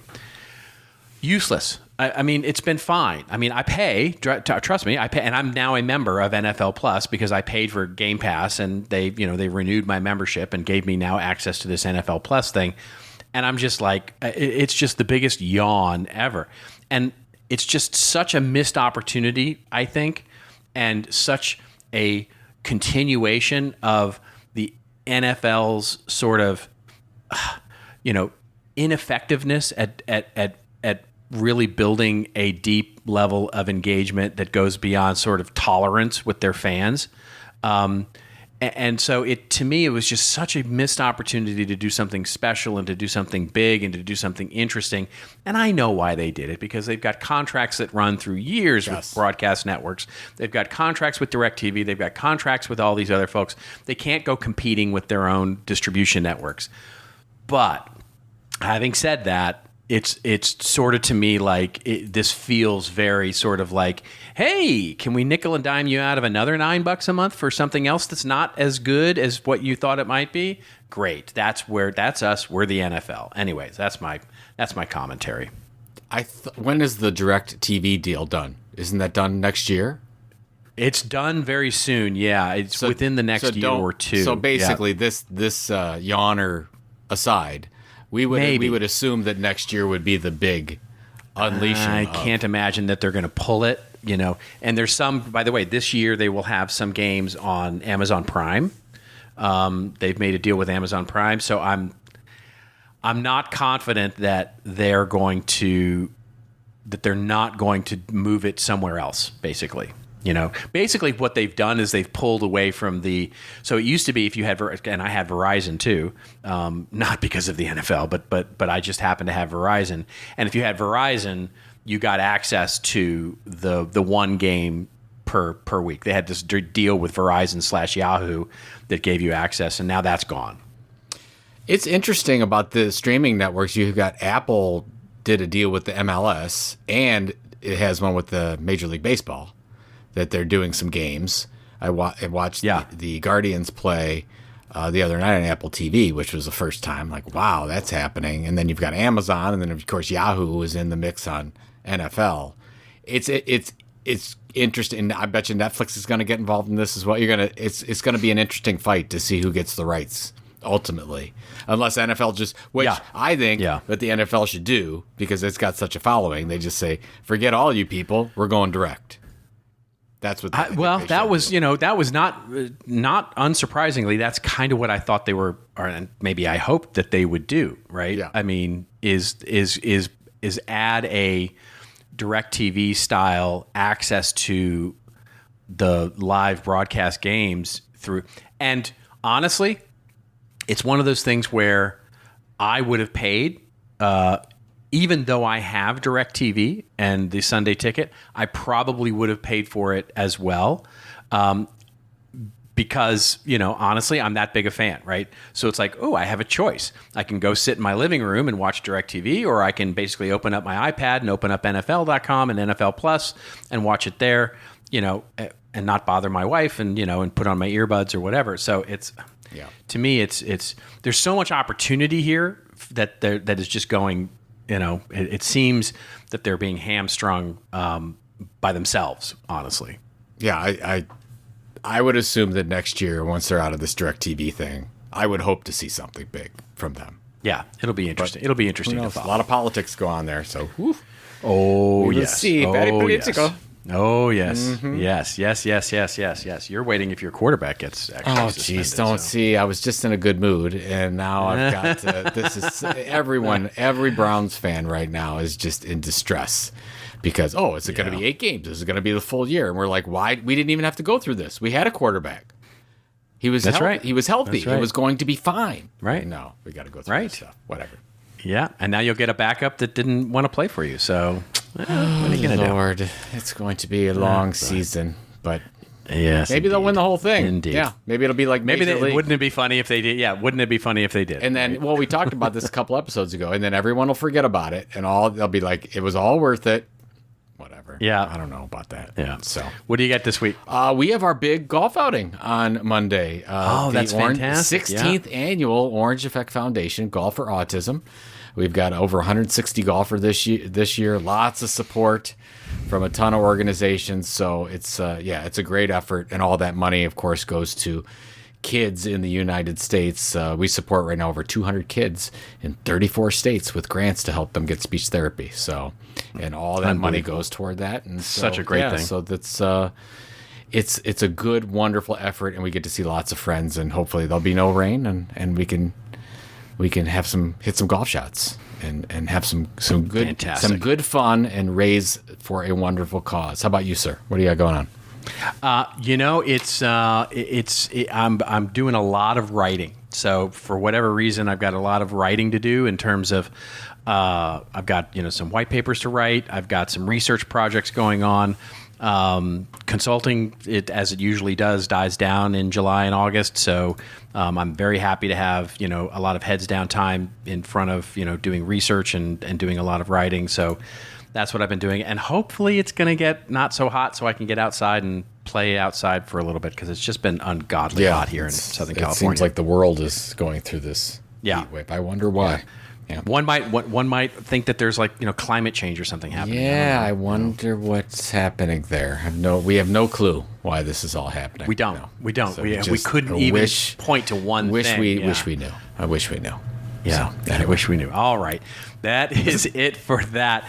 Useless. I mean, it's been fine. I mean, I pay. Trust me, I pay, and I'm now a member of NFL Plus because I paid for Game Pass, and they renewed my membership and gave me now access to this NFL Plus thing. And I'm just like, it's just the biggest yawn ever. And it's just such a missed opportunity, I think, and such a continuation of the NFL's sort of, ineffectiveness at really building a deep level of engagement that goes beyond sort of tolerance with their fans. And so to me, it was just such a missed opportunity to do something special and to do something big and to do something interesting. And I know why they did it, because they've got contracts that run through years with broadcast networks. They've got contracts with DirecTV. They've got contracts with all these other folks. They can't go competing with their own distribution networks. But having said that, it's sort of, to me, like this feels very sort of like, hey, can we nickel and dime you out of another $9 a month for something else that's not as good as what you thought it might be? Great. That's us. We're the NFL. Anyways, that's my commentary. When is the DirecTV deal done? Isn't that done next year? It's done very soon. Yeah, it's within the next year or two. So basically, this yawner aside, we would assume that next year would be the big unleashing. I can't imagine that they're going to pull it, And there's some, by the way, this year they will have some games on Amazon Prime. They've made a deal with Amazon Prime, so I'm not confident that they're not going to move it somewhere else, basically. Basically what they've done is they've pulled away from so it used to be if you had, and I had Verizon too, not because of the NFL, but I just happened to have Verizon. And if you had Verizon, you got access to the one game per week. They had this deal with Verizon/Yahoo that gave you access, and now that's gone. It's interesting about the streaming networks. You've got Apple did a deal with the MLS, and it has one with the Major League Baseball, that they're doing some games. I watched the Guardians play the other night on Apple TV, which was the first time. Like, wow, that's happening. And then you've got Amazon, and then of course Yahoo is in the mix on NFL. It's interesting. I bet you Netflix is going to get involved in this as well. It's going to be an interesting fight to see who gets the rights ultimately, unless NFL I think that the NFL should do, because it's got such a following. They just say, forget all you people, we're going direct. That's what. That was not unsurprisingly. That's kind of what I thought they were, or maybe I hoped that they would do. Right. Yeah. I mean, is add a DirecTV style access to the live broadcast games through. And honestly, it's one of those things where I would have paid even though I have DirecTV and the Sunday ticket, I probably would have paid for it as well. Because, honestly, I'm that big a fan, right? So it's like, I have a choice. I can go sit in my living room and watch DirecTV, or I can basically open up my iPad and open up NFL.com and NFL Plus and watch it there, and not bother my wife and, and put on my earbuds or whatever. So to me, it's there's so much opportunity here that is just going, it seems that they're being hamstrung by themselves, honestly. Yeah, I would assume that next year, once they're out of this DirecTV thing, I would hope to see something big from them. Yeah, it'll be interesting. It'll be interesting to follow. A lot of politics go on there, so. Whew. Oh, we will yes. see. Very political. Oh, yes. Mm-hmm. Yes. You're waiting if your quarterback gets actually suspended. Jeez, don't see. I was just in a good mood, and now I've got this is every Browns fan right now is just in distress. Because, is it going to be 8 games? Is it going to be the full year? And we're like, why? We didn't even have to go through this. We had a quarterback. He was right. He was healthy. That's right. It was going to be fine. Right. No, we got to go through this stuff. Whatever. Yeah, and now you'll get a backup that didn't want to play for you. So, what are you going to do? Lord, it's going to be a long season, but yes, maybe they'll win the whole thing. Indeed. Yeah, maybe it'll be like wouldn't it be funny if they did? Yeah, wouldn't it be funny if they did? And then, we talked about this a couple episodes ago, and then everyone will forget about it, and they'll be like, it was all worth it. Whatever. Yeah. I don't know about that. Yeah. So, what do you got this week? We have our big golf outing on Monday. That's fantastic. 16th annual Orange Effect Foundation Golf for Autism. We've got over 160 golfers this year. Lots of support from a ton of organizations. So it's a great effort, and all that money, of course, goes to kids in the United States. We support right now over 200 kids in 34 states with grants to help them get speech therapy. So, and all that money goes toward that. And such a great thing. So that's it's a good, wonderful effort, and we get to see lots of friends, and hopefully there'll be no rain, and we can hit some golf shots and have some good fun and raise for a wonderful cause. How about you, sir? What do you got going on? I'm doing a lot of writing. So for whatever reason, I've got a lot of writing to do in terms of, I've got, some white papers to write. I've got some research projects going on. Consulting, as it usually does, dies down in July and August. So I'm very happy to have, a lot of heads down time in front of, doing research and doing a lot of writing. So that's what I've been doing. And hopefully it's going to get not so hot so I can get outside and play outside for a little bit, because it's just been ungodly hot here in Southern California. It seems like the world is going through this heat wave. I wonder why. Yeah. One might think that there's climate change or something happening. Yeah, I wonder what's happening there. We have no clue why this is all happening. We don't. No. We don't. So we couldn't even point to one thing. Wish we knew. I wish we knew. Yeah, so, anyway. I wish we knew. All right. That is it for that.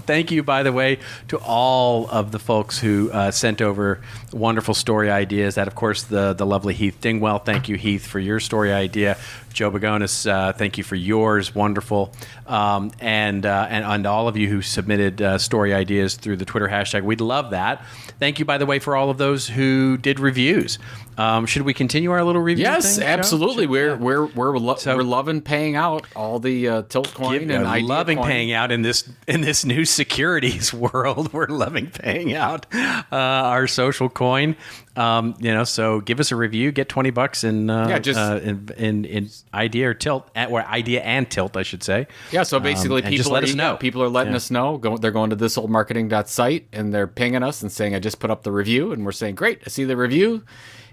Thank you, by the way, to all of the folks who sent over wonderful story ideas. That, of course, the lovely Heath Dingwell. Thank you, Heath, for your story idea. Joe Bagonis, thank you for yours. Wonderful. And all of you who submitted story ideas through the Twitter hashtag. We'd love that. Thank you, by the way, for all of those who did reviews. Should we continue our little review? Yes, thing, absolutely. We're loving paying out all the tilt coin and idea loving coin. Paying out in this new securities world. We're loving paying out our social coin. So give us a review, get $20 in idea or tilt, or idea and tilt, I should say. Yeah. So basically, people just let us know. People are letting us know. They're going to thisoldmarketing.site and they're pinging us and saying, "I just put up the review," and we're saying, "Great, I see the review."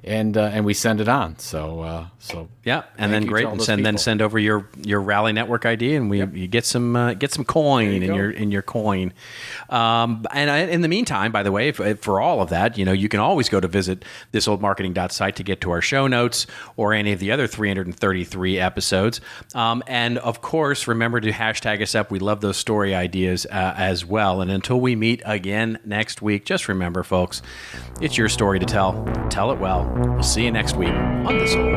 And we send it on. So yeah, and then great, and send over your Rally Network ID, and you get some coin in your coin. In the meantime, by the way, for all of that, you can always go to visit thisoldmarketing.site to get to our show notes or any of the other 333 episodes. And of course, remember to hashtag us up. We love those story ideas as well. And until we meet again next week, just remember, folks, it's your story to tell. Tell it well. We'll see you next week on This Old